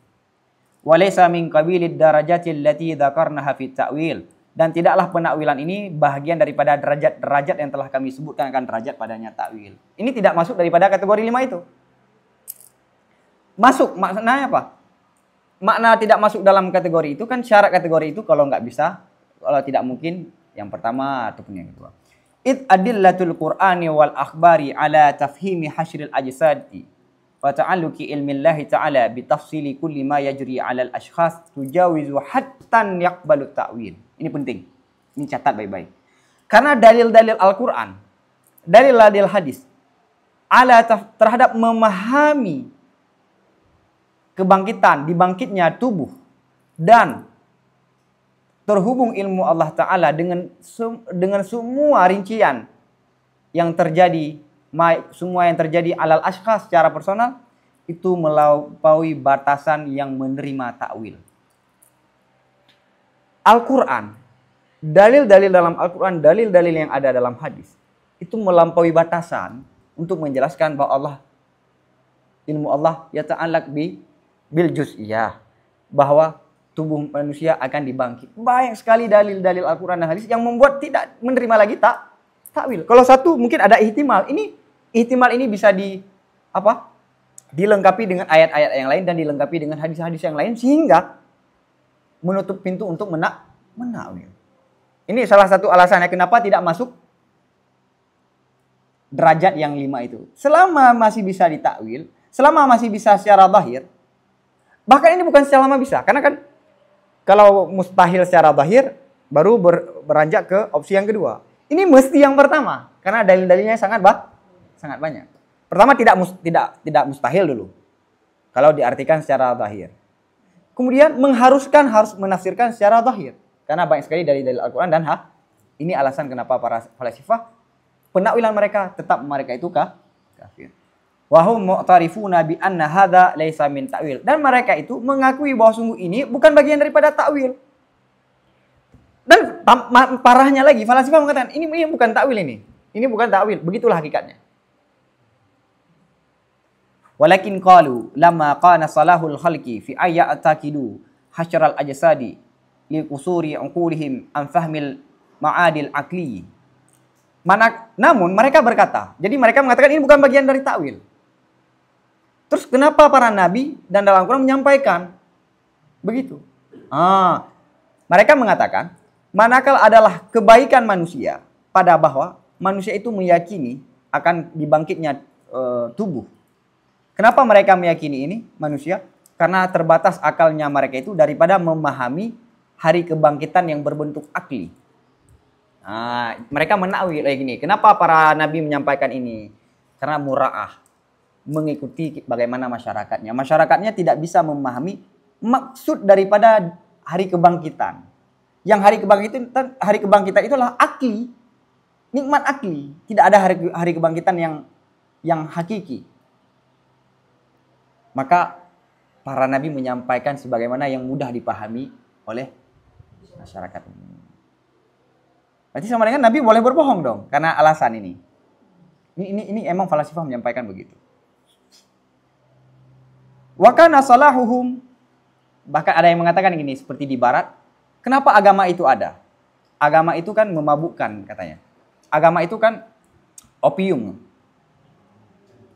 Walaysa min qabilid darajatil lati dzakarnaha fit ta'wil. Dan tidaklah penakwilan ini bahagian daripada derajat-derajat yang telah kami sebutkan akan derajat padanya takwil. Ini tidak masuk daripada kategori 5 itu. Masuk, maknanya apa? Makna tidak masuk dalam kategori itu kan syarat kategori itu kalau nggak bisa, kalau tidak mungkin yang pertama ataupun yang kedua. Id adillatul Qur'ani wal akhbari ala tafhimi hasyril ajsadi wa ta'alluqi ilmillahi ta'ala bi tafsili kulli ma yajri 'ala al-ashkhas tujawizu hattan yaqbalu ta'wil. Ini penting. Ini catat baik-baik. Karena dalil-dalil Al-Qur'an, dalil-dalil hadis terhadap memahami kebangkitan, dibangkitnya tubuh dan terhubung ilmu Allah Ta'ala dengan semua rincian yang terjadi, semua yang terjadi alal ashkhas secara personal, itu melampaui batasan yang menerima takwil. Al-Quran, dalil-dalil dalam Al-Quran, dalil-dalil yang ada dalam hadis, itu melampaui batasan untuk menjelaskan bahwa ilmu Allah ya ta'allaq bil juz'iyah, bahwa tubuh manusia akan dibangkit. Banyak sekali dalil-dalil Al-Quran dan hadis yang membuat tidak menerima lagi takwil. Kalau satu mungkin ada ihtimal. Ihtimal ini bisa dilengkapi dengan ayat-ayat yang lain dan dilengkapi dengan hadis-hadis yang lain sehingga menutup pintu untuk menakwil. Ini salah satu alasannya kenapa tidak masuk derajat yang 5 itu. Selama masih bisa ditakwil, selama masih bisa secara zahir, bahkan ini bukan selama bisa, karena kan kalau mustahil secara zahir baru beranjak ke opsi yang kedua. Ini mesti yang pertama karena dalil-dalilnya sangat banyak. Pertama tidak mustahil dulu. Kalau diartikan secara zahir. Kemudian harus menafsirkan secara zahir karena banyak sekali dalil-dalil Al-Qur'an dan ini alasan kenapa para falasifah penakwilan mereka itu kafir. Wa hum mu'tarifuna bi anna hadza laisa min ta'wil. Dan mereka itu mengakui bahwa sungguh ini bukan bagian daripada takwil. Dan parahnya lagi, falasifah mengatakan ini bukan takwil ini. Ini bukan takwil, begitulah hakikatnya. Walakin qalu lamma qana salahul khalqi fi ayyatakidu hasyral ajsadi li qusuri uqulihim an fahmil ma'adil aqli. Namun mereka berkata, jadi mereka mengatakan ini bukan bagian dari takwil. Terus kenapa para nabi dan dalam Al-Quran menyampaikan begitu? Mereka mengatakan manakal adalah kebaikan manusia pada bahwa manusia itu meyakini akan dibangkitnya tubuh. Kenapa mereka meyakini ini manusia? Karena terbatas akalnya mereka itu daripada memahami hari kebangkitan yang berbentuk akli. Mereka menakwil kayak gini. Kenapa para nabi menyampaikan ini? Karena mura'ah, mengikuti bagaimana masyarakatnya. Masyarakatnya tidak bisa memahami maksud daripada hari kebangkitan. Yang hari kebangkitan itulah akli, nikmat akli. Tidak ada hari kebangkitan yang hakiki. Maka para nabi menyampaikan sebagaimana yang mudah dipahami oleh masyarakat umum. Berarti sama dengan nabi boleh berbohong dong karena alasan ini. Ini emang falasifah menyampaikan begitu. Wa kana salahuhum, bahkan ada yang mengatakan gini seperti di barat, kenapa agama itu ada? Agama itu kan memabukkan katanya. Agama itu kan opium.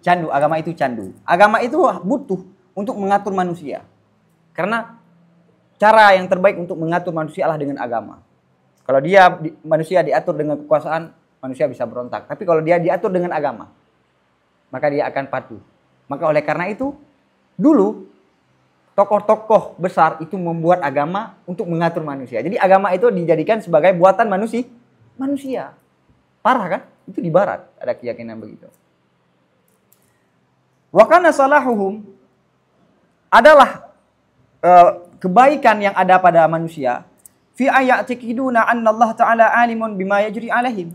Candu, agama itu candu. Agama itu butuh untuk mengatur manusia. Karena cara yang terbaik untuk mengatur manusia adalah dengan agama. Kalau manusia diatur dengan kekuasaan, manusia bisa berontak. Tapi kalau dia diatur dengan agama, maka dia akan patuh. Maka oleh karena itu, dulu tokoh-tokoh besar itu membuat agama untuk mengatur manusia. Jadi agama itu dijadikan sebagai buatan manusia. Parah kan? Itu di barat ada keyakinan begitu. Wa kana salahuhum adalah kebaikan yang ada pada manusia fi ayatikiduna anna Allah Ta'ala alimun bima yajri alaihim.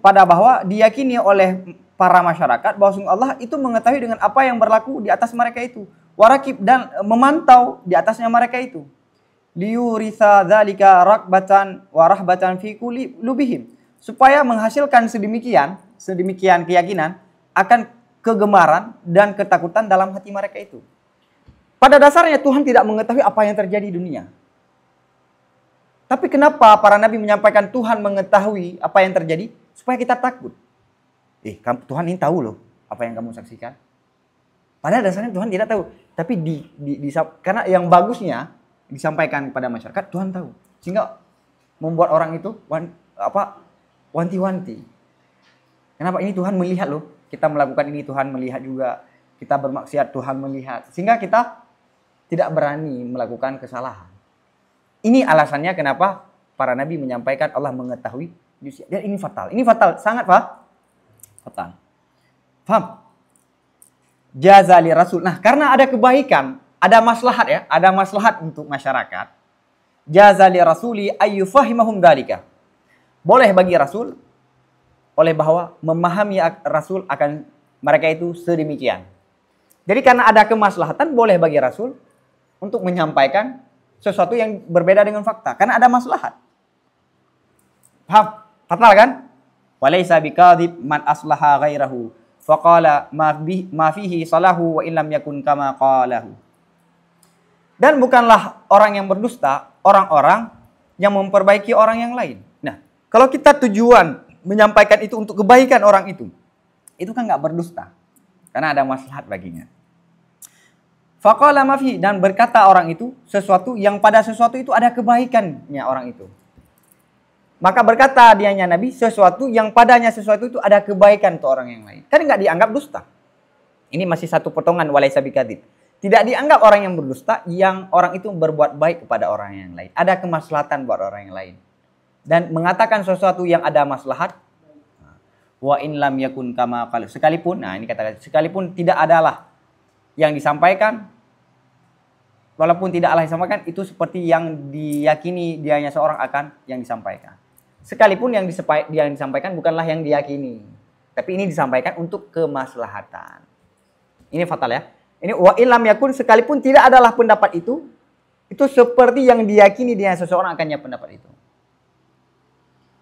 Pada bahwa diyakini oleh para masyarakat bahwa Allah itu mengetahui dengan apa yang berlaku di atas mereka itu. Warakib dan memantau di atasnya mereka itu. Liyuritha dzalika rakbatan wa rahbatan fi qulubihim. Supaya menghasilkan sedemikian keyakinan akan kegemaran dan ketakutan dalam hati mereka itu. Pada dasarnya Tuhan tidak mengetahui apa yang terjadi di dunia. Tapi kenapa para nabi menyampaikan Tuhan mengetahui apa yang terjadi? Supaya kita takut. Tuhan ini tahu loh apa yang kamu saksikan. Padahal dasarnya Tuhan tidak tahu. Tapi karena yang bagusnya disampaikan kepada masyarakat, Tuhan tahu. Sehingga membuat orang itu wanti-wanti. Kenapa ini Tuhan melihat loh. Kita melakukan ini Tuhan melihat juga. Kita bermaksiat Tuhan melihat. Sehingga kita tidak berani melakukan kesalahan. Ini alasannya kenapa para nabi menyampaikan Allah mengetahui. Dan ini fatal. Ini fatal. Sangat fatal. Paham? Jazali Rasul. Nah, karena ada kebaikan, ada maslahat ya. Ada maslahat untuk masyarakat. Jazali Rasuli ayyufahimahum dalika. Boleh bagi Rasul oleh bahwa memahami Rasul akan mereka itu sedemikian. Jadi karena ada kemaslahatan boleh bagi Rasul untuk menyampaikan sesuatu yang berbeda dengan fakta. Karena ada maslahat. Paham? Fatal kan? Walaysa bikadzib man aslaha ghairahu. Faqala ma fihi salahu wa illam yakun kama qalahu. Dan bukanlah orang yang berdusta, orang-orang yang memperbaiki orang yang lain. Nah, kalau kita tujuan menyampaikan itu untuk kebaikan orang itu kan nggak berdusta. Karena ada maslahat baginya. Faqala ma fihi, dan berkata orang itu sesuatu yang pada sesuatu itu ada kebaikannya orang itu. Maka berkata dianya Nabi sesuatu yang padanya sesuatu itu ada kebaikan untuk orang yang lain. Kan nggak dianggap dusta. Ini masih satu potongan walaysa bikadzib. Tidak dianggap orang yang berdusta yang orang itu berbuat baik kepada orang yang lain. Ada kemaslahatan buat orang yang lain. Dan mengatakan sesuatu yang ada maslahat. Wa in lam yakun kama qala. Sekalipun, nah ini kata-kata, sekalipun tidak adalah yang disampaikan, walaupun tidaklah disampaikan, itu seperti yang diyakini dianya seorang akan yang disampaikan. Sekalipun yang disampaikan bukanlah yang diyakini. Tapi ini disampaikan untuk kemaslahatan. Ini fatal ya. Ini wa illam yakun, sekalipun tidak adalah pendapat itu seperti yang diyakini dia seseorang akannya pendapat itu.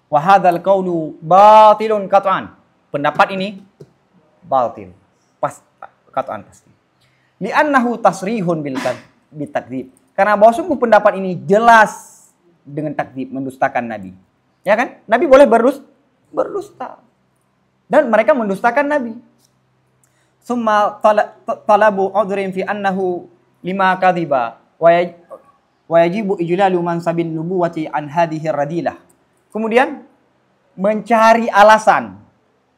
Wa hadzal qaulu batilun qat'an. Pendapat ini batil. Qat'an pasti. Li'annahu tasrihun bil takdzib. Karena bahwa sungguh pendapat ini jelas dengan takdzib, mendustakan Nabi. Ya kan? Nabi boleh berdusta. Dan mereka mendustakan Nabi. Summa talabu udhrin fi annahu lima kadhiba wa yajibu ijlalu mansabin nubuwati an hadhihi radilah. Kemudian mencari alasan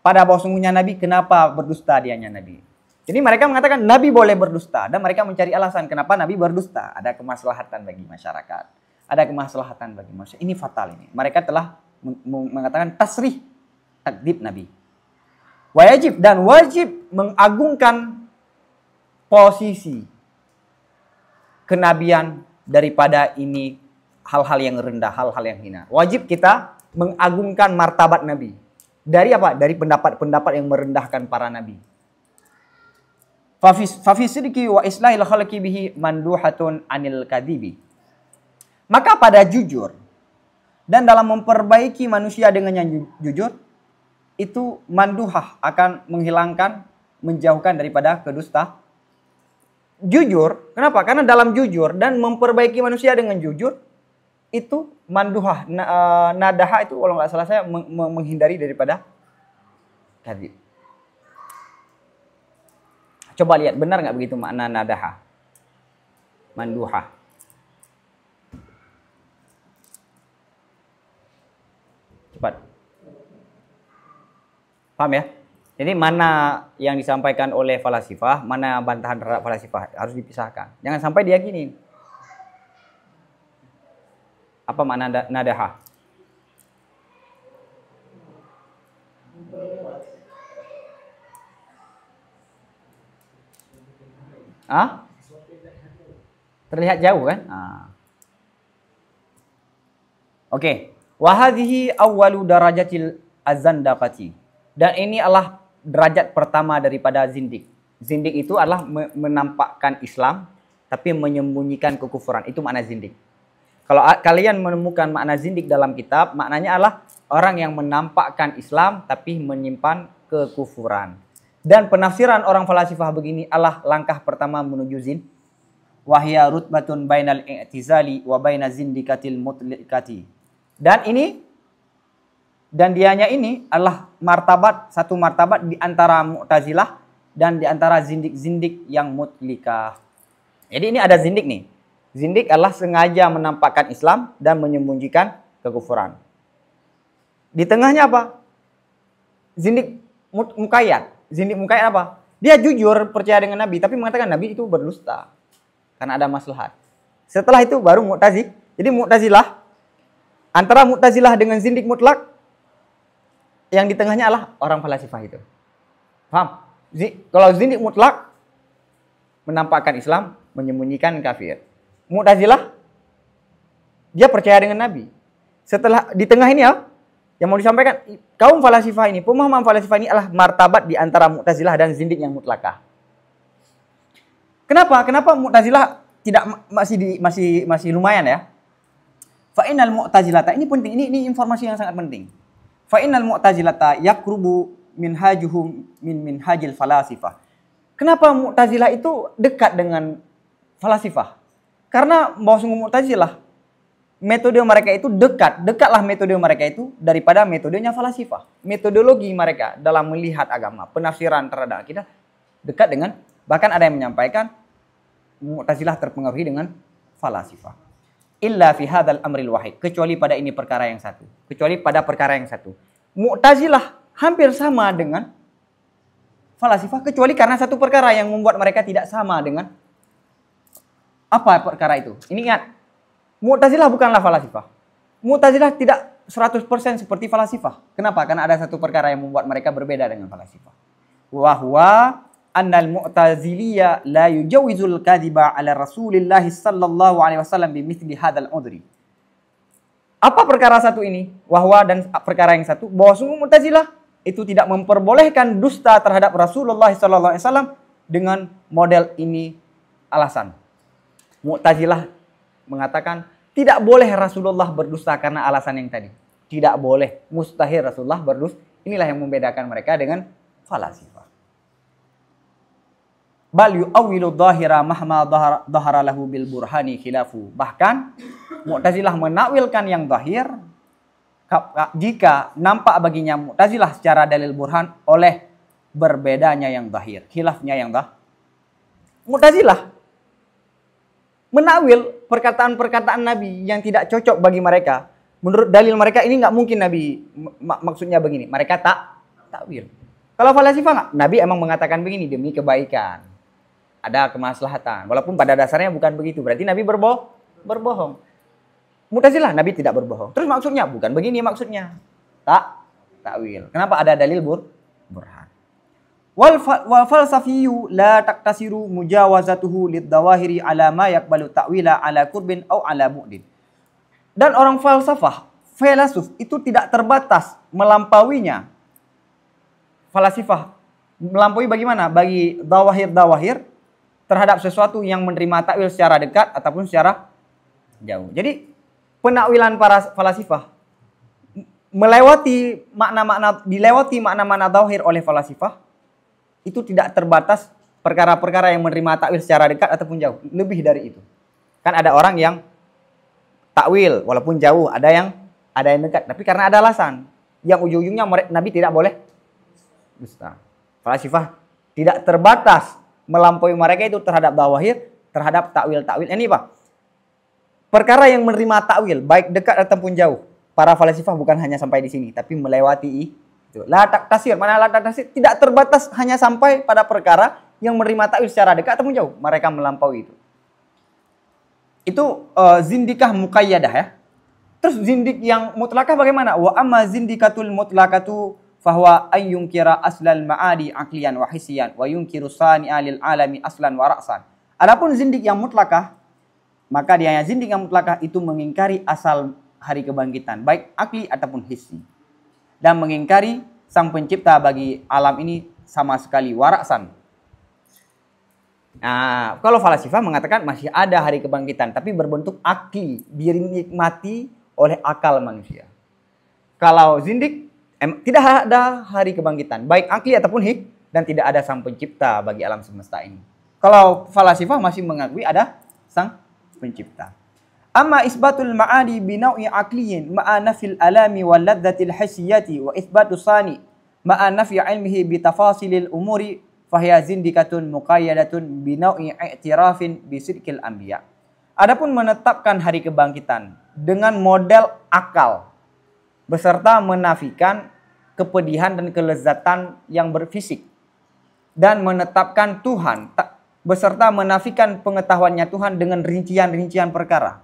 pada bahwa sungguhnya Nabi kenapa berdusta dianya Nabi. Jadi mereka mengatakan Nabi boleh berdusta dan mereka mencari alasan kenapa Nabi berdusta. Ada kemaslahatan bagi masyarakat. Ada kemaslahatan bagi manusia. Ini fatal ini. Mereka telah mengatakan tasrih takdzib Nabi. Wajib dan wajib mengagungkan posisi kenabian daripada ini hal-hal yang rendah, hal-hal yang hina. Wajib kita mengagungkan martabat Nabi. Dari apa? Dari pendapat-pendapat yang merendahkan para Nabi. Fa fi sidqi wa islahil khalqi bihi manduhatun anil kadibi. Maka pada jujur dan dalam memperbaiki manusia dengan yang jujur, itu manduhah akan menghilangkan, menjauhkan daripada kedusta. Jujur, kenapa? Karena dalam jujur dan memperbaiki manusia dengan jujur, itu manduhah, nadaha itu kalau nggak salah saya menghindari daripada kadhib. Coba lihat, benar nggak begitu makna nadaha? Manduha. Cepat. Paham ya? Jadi mana yang disampaikan oleh falasifah, mana bantahan terhadap falasifah, harus dipisahkan. Jangan sampai diyakini. Apa makna nadaha? Terlihat jauh kan? Oke. Wa hadhihi awwalu darajatil azandaqati. Dan ini adalah derajat pertama daripada zindik. Zindik itu adalah menampakkan Islam tapi menyembunyikan kekufuran. Itu makna zindik. Kalau kalian menemukan makna zindik dalam kitab, maknanya adalah orang yang menampakkan Islam tapi menyimpan kekufuran. Dan penafsiran orang falasifah begini adalah langkah pertama menuju zin. Wahya rutbatun bainal i'tizali wa baina zindikatil mutlikati. Dan dianya ini adalah satu martabat di antara Mu'tazilah dan di antara zindik-zindik yang mutlikah. Jadi ini ada zindik nih. Zindik adalah sengaja menampakkan Islam dan menyembunyikan kekufuran. Di tengahnya apa? Zindik mukayyad. Zindik mukayyad apa? Dia jujur percaya dengan Nabi tapi mengatakan Nabi itu berdusta karena ada maslahat. Setelah itu baru Mu'tazil. Jadi Mu'tazilah, antara Mu'tazilah dengan zindik mutlak, yang di tengahnya adalah orang falasifah itu. Paham? Kalau zindik mutlak menampakkan Islam, menyembunyikan kafir. Mu'tazilah dia percaya dengan Nabi. Setelah di tengah ini ya, yang mau disampaikan kaum falasifah ini, pemahaman falasifah ini adalah martabat di antara Mu'tazilah dan zindik yang mutlakah. Kenapa? Kenapa Mu'tazilah tidak masih lumayan ya? Fa innal Mu'tazilata, ini penting, ini informasi yang sangat penting. Fa innal Mu'tazilata yakrubu minhajuhum min minhajil falasifah. Kenapa Mu'tazilah itu dekat dengan falasifah? Karena bahwasanya Mu'tazilah metode mereka itu dekatlah metode mereka itu daripada metodenya falasifah. Metodologi mereka dalam melihat agama, penafsiran terhadap kita dekat dengan, bahkan ada yang menyampaikan Mu'tazilah terpengaruhi dengan falasifah. Illa fi hadzal amril wahid, kecuali pada ini perkara yang satu. Kecuali pada perkara yang satu. Mu'tazilah hampir sama dengan falasifah kecuali karena satu perkara yang membuat mereka tidak sama dengan apa perkara itu. Ini ingat, Mu'tazilah bukanlah falasifah. Mu'tazilah tidak 100% seperti falasifah. Kenapa? Karena ada satu perkara yang membuat mereka berbeda dengan falasifah. Wa huwa annal mu'taziliyya la yujawizul kadhiba ala Rasulillah sallallahu alaihi wasallam bimithli hadzal udri. Apa perkara satu ini? Wahwa dan perkara yang satu, bahwa sungguh Mu'tazilah itu tidak memperbolehkan dusta terhadap Rasulullah sallallahu alaihi wasallam dengan model ini alasan. Mu'tazilah mengatakan tidak boleh Rasulullah berdusta karena alasan yang tadi. Tidak boleh, mustahil Rasulullah berdusta. Inilah yang membedakan mereka dengan falasifah. Bal yu'awwilu dhahira mahma dhahara lahu bil burhani khilafu. Bahkan Mu'tazilah menakwilkan yang zahir jika nampak baginya Mu'tazilah secara dalil burhan oleh berbedanya yang zahir, khilafnya yang zahir. Mu'tazilah menakwil perkataan-perkataan Nabi yang tidak cocok bagi mereka. Menurut dalil mereka ini nggak mungkin Nabi maksudnya begini. Mereka takwil. Kalau falasifah nggak, Nabi emang mengatakan begini demi kebaikan. Ada kemaslahatan. Walaupun pada dasarnya bukan begitu. Berarti Nabi berbohong. Mu'tazilah, Nabi tidak berbohong. Terus maksudnya bukan begini maksudnya. Takwil. Kenapa ada dalil burhan? Wal falsafiyyu la taqtasiru mujawazatuhu lid-dawahiri ala ma yaqbalu ta'wila ala qurbin aw ala bu'din. Dan orang falsafah, filosof itu tidak terbatas melampauinya falasifah Melampaui bagaimana? Bagi dawahir-dawahir terhadap sesuatu yang menerima takwil secara dekat ataupun secara jauh. Jadi penakwilan para falasifah dilewati makna-makna zahir oleh falasifah itu tidak terbatas perkara-perkara yang menerima takwil secara dekat ataupun jauh, lebih dari itu. Kan ada orang yang takwil walaupun jauh, ada yang dekat, tapi karena ada alasan yang ujung-ujungnya Nabi tidak boleh dusta. Falasifah tidak terbatas melampaui mereka itu terhadap zahir, terhadap takwil-takwil. Ini Pak, perkara yang menerima takwil baik dekat ataupun jauh. Para falasifah bukan hanya sampai di sini, tapi melewati itu. La taktasir, mana la taktasir tidak terbatas hanya sampai pada perkara yang menerima takwil secara dekat ataupun jauh. Mereka melampaui itu. Itu zindikah muqayyadah ya. Terus zindik yang mutlakah bagaimana? Wa amma zindikatul mutlakatu fahuwa ay yunkira aslal ma'adi aqliyan wa hisiyan wa yunkiru sani'a lil alami aslan wa ra'san. Adapun zindik yang mutlakah, maka dia yang zindik yang mutlakah itu mengingkari asal hari kebangkitan, baik akli ataupun hissi. Dan mengingkari sang pencipta bagi alam ini sama sekali, waraksan. Nah, kalau falasifah mengatakan masih ada hari kebangkitan, tapi berbentuk akli, dinikmati oleh akal manusia. Kalau zindik, tidak ada hari kebangkitan, baik akli ataupun hik, dan tidak ada sang pencipta bagi alam semesta ini. Kalau falasifah masih mengakui ada sang pencipta. Amma isbatul ma'adi binau'i aqliyin ma'a nafil alami wal ladzatil hasiyati wa isbatu sani ma'a nafi ilmihi bi tafasilil umuri fahiya zindikatun muqayyadatun binau'i i'tirafin bi sidqil anbiya. Adapun menetapkan hari kebangkitan dengan model akal beserta menafikan kepedihan dan kelezatan yang berfisik, dan menetapkan Tuhan beserta menafikan pengetahuannya Tuhan dengan rincian-rincian perkara,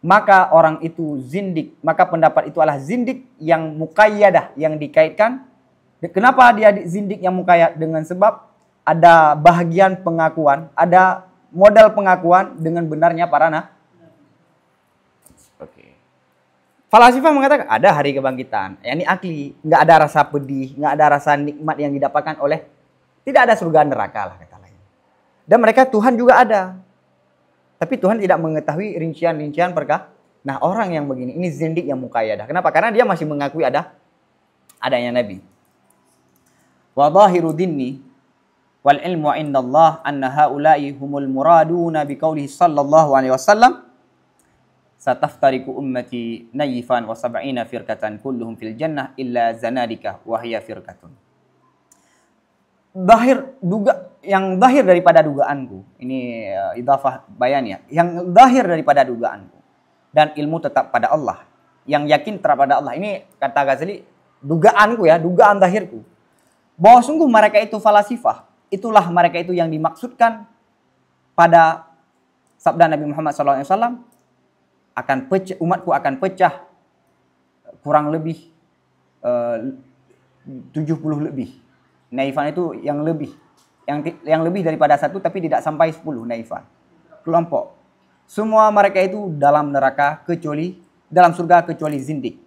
maka orang itu zindik. Maka pendapat itu adalah zindik yang muqayyadah, yang dikaitkan. Kenapa dia zindik yang muqayyad? Dengan sebab ada bahagian pengakuan, ada modal pengakuan dengan benarnya para nabi. Falasifah mengatakan ada hari kebangkitan, ini akli, nggak ada rasa pedih, nggak ada rasa nikmat yang didapatkan oleh, tidak ada surga neraka lah kata lain. Dan mereka Tuhan juga ada, tapi Tuhan tidak mengetahui rincian-rincian perkara. Nah, orang yang begini ini zindik yang muqayyadah. Kenapa? Karena dia masih mengakui adanya Nabi. Wa zahiru dinni wal ilmu indallah anna haula'i humul muraduna biqaulihi sallallahu alaihi wasallam sataftariku ummati nayifan wa sab'ina firqatan kulluhum fil jannah illa zanadika wa hiya firqatun. Yang zahir daripada dugaanku, ini idhafah bayan ya, yang zahir daripada dugaanku, dan ilmu tetap pada Allah, yang yakin terhadap Allah. Ini kata Ghazali, dugaanku ya, dugaan zahirku, bahwa sungguh mereka itu falasifah, itulah mereka itu yang dimaksudkan pada sabda Nabi Muhammad SAW, umatku akan pecah kurang lebih 70 lebih. Naifan itu yang lebih daripada satu, tapi tidak sampai 10 naifan. Kelompok. Semua mereka itu dalam neraka kecuali, dalam surga kecuali zindik.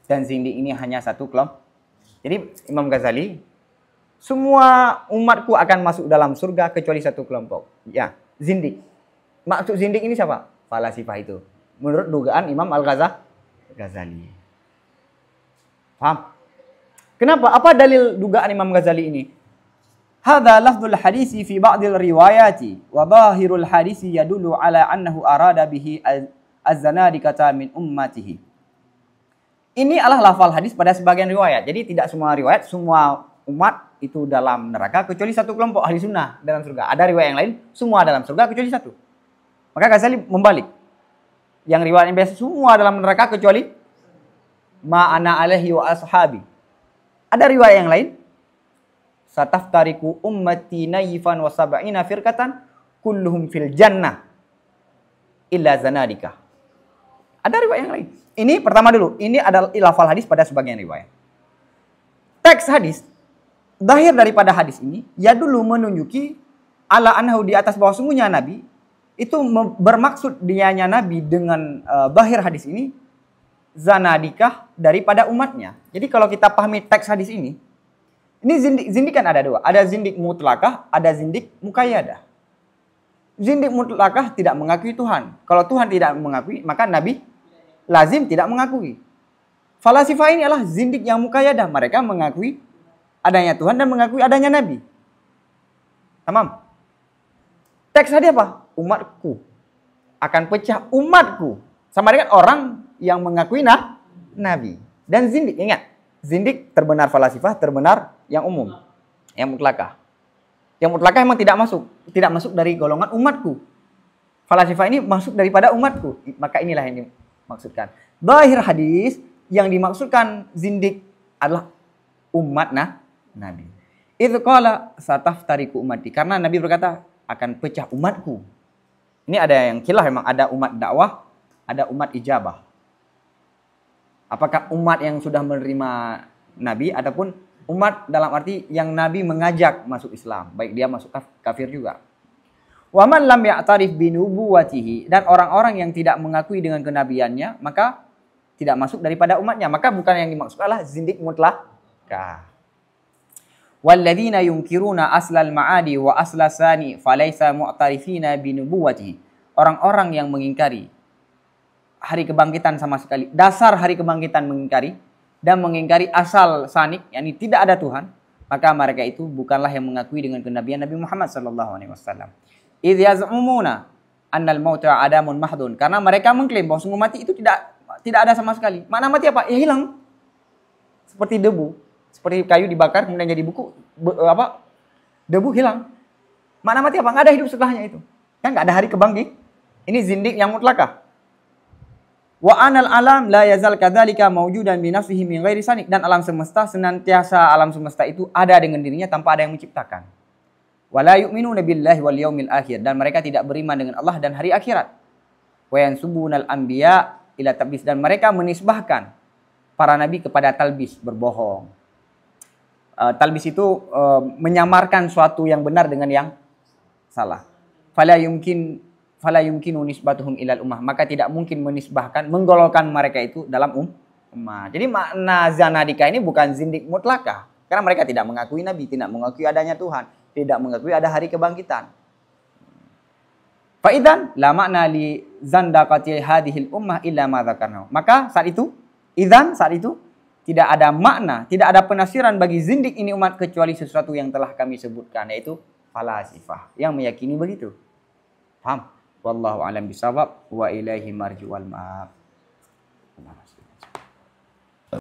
Dan zindik ini hanya satu kelompok. Jadi Imam Ghazali, semua umatku akan masuk dalam surga kecuali satu kelompok. Ya, zindik. Maksud zindik ini siapa? Falasifah itu. Menurut dugaan Imam Al-Ghazali. Paham? Kenapa? Apa dalil dugaan Imam Ghazali ini? Hadza lafdzul hadisi fi ba'dil riwayati wa dhahirul hadisi yadullu ala annahu arada bihi az-zanadiqata min ummatihi. Ini adalah lafal hadis pada sebagian riwayat. Jadi tidak semua riwayat, semua umat itu dalam neraka kecuali satu kelompok ahli sunnah dalam surga. Ada riwayat yang lain, semua dalam surga kecuali satu. Maka Ghazali membalik. Yang riwayat yang biasa semua dalam neraka kecuali ma'ana alaihi wa ashabi. Ada riwayat yang lain, sataftariku ummati nayifan wa sab'ina firqatan kulluhum fil jannah illa zanadika. Ada riwayat yang lain. Ini pertama dulu, ini adalah lafal hadis pada sebagian riwayat. Teks hadis, zahir daripada hadis ini, ya dulu menunjuki ala anhu, di atas bahwa sungguhnya Nabi itu bermaksud dianya Nabi dengan zahir hadis ini zanadikah daripada umatnya. Jadi kalau kita pahami teks hadis ini, Ini zindik kan ada dua. Ada zindik mutlakah, ada zindik muqayyadah. Zindik mutlakah tidak mengakui Tuhan. Kalau Tuhan tidak mengakui, maka Nabi lazim tidak mengakui. Falasifah ini adalah zindik yang muqayyadah. Mereka mengakui adanya Tuhan dan mengakui adanya Nabi. Tamam. Teks tadi apa? Umatku akan pecah umatku. Sama dengan orang yang mengakui Nabi. Dan zindik, ingat. Zindik terbenar falasifah, terbenar yang umum. Yang mutlakah. Yang mutlakah memang tidak masuk. Tidak masuk dari golongan umatku. Falasifah ini masuk daripada umatku. Maka inilah yang dimaksudkan. Zahir hadis yang dimaksudkan zindik adalah umat Nabi. Itu qala sataftariku ummati. Karena Nabi berkata akan pecah umatku. Ini ada yang khilaf memang, ada umat dakwah, ada umat ijabah. Apakah umat yang sudah menerima Nabi ataupun umat dalam arti yang Nabi mengajak masuk Islam, baik dia masuk kafir juga. Wa man lam ya'tarif bi nubuwatihi, dan orang-orang yang tidak mengakui dengan kenabiannya maka tidak masuk daripada umatnya. Maka bukan yang dimaksud adalah zindik mutlakah. Walladzina yunkiruna aslal ma'adi wa aslas sani falaysa mu'tarifina bi nubuwatihi. Orang-orang yang mengingkari hari kebangkitan sama sekali, dasar hari kebangkitan mengingkari dan mengingkari asal sanik, yakni tidak ada Tuhan, maka mereka itu bukanlah yang mengakui dengan kenabian Nabi Muhammad sallallahu alaihi wasallam. Idz yaz'umuna annal mauta adamun mahdun, karena mereka mengklaim bahwa sungguh mati itu tidak ada sama sekali. Makna mati apa? Ya hilang. Seperti debu, seperti kayu dibakar kemudian jadi debu hilang. Makna mati apa? Enggak ada hidup setelahnya itu. Kan enggak ada hari kebangkit. Ini zindik yang mutlakah. Wa anal alam la yazal kadzalika mawjudan bi nafsihi min ghairi sanik, dan alam semesta senantiasa alam semesta itu ada dengan dirinya tanpa ada yang menciptakan. Wala yu'minuna billahi wal yaumil akhir, dan mereka tidak beriman dengan Allah dan hari akhirat. Wa yansubunal anbiya ila tabis, dan mereka menisbahkan para nabi kepada talbis, berbohong. Talbis itu menyamarkan suatu yang benar dengan yang salah. Fala yumkinu nisbatuhum ilal ummah, maka tidak mungkin menisbahkan, menggolongkan mereka itu dalam ummah. Jadi makna zanadika ini bukan zindik mutlakah, karena mereka tidak mengakui Nabi, tidak mengakui adanya Tuhan, tidak mengakui ada hari kebangkitan. Faidan la makna li zandaqati hadhil ummah illa ma dzakarna. Maka saat itu tidak ada makna, tidak ada penafsiran bagi zindik ini umat kecuali sesuatu yang telah kami sebutkan, yaitu falasifah yang meyakini begitu. Paham? Wallahu a'lam bishawab wa ilaihi marji'ul ma'ab.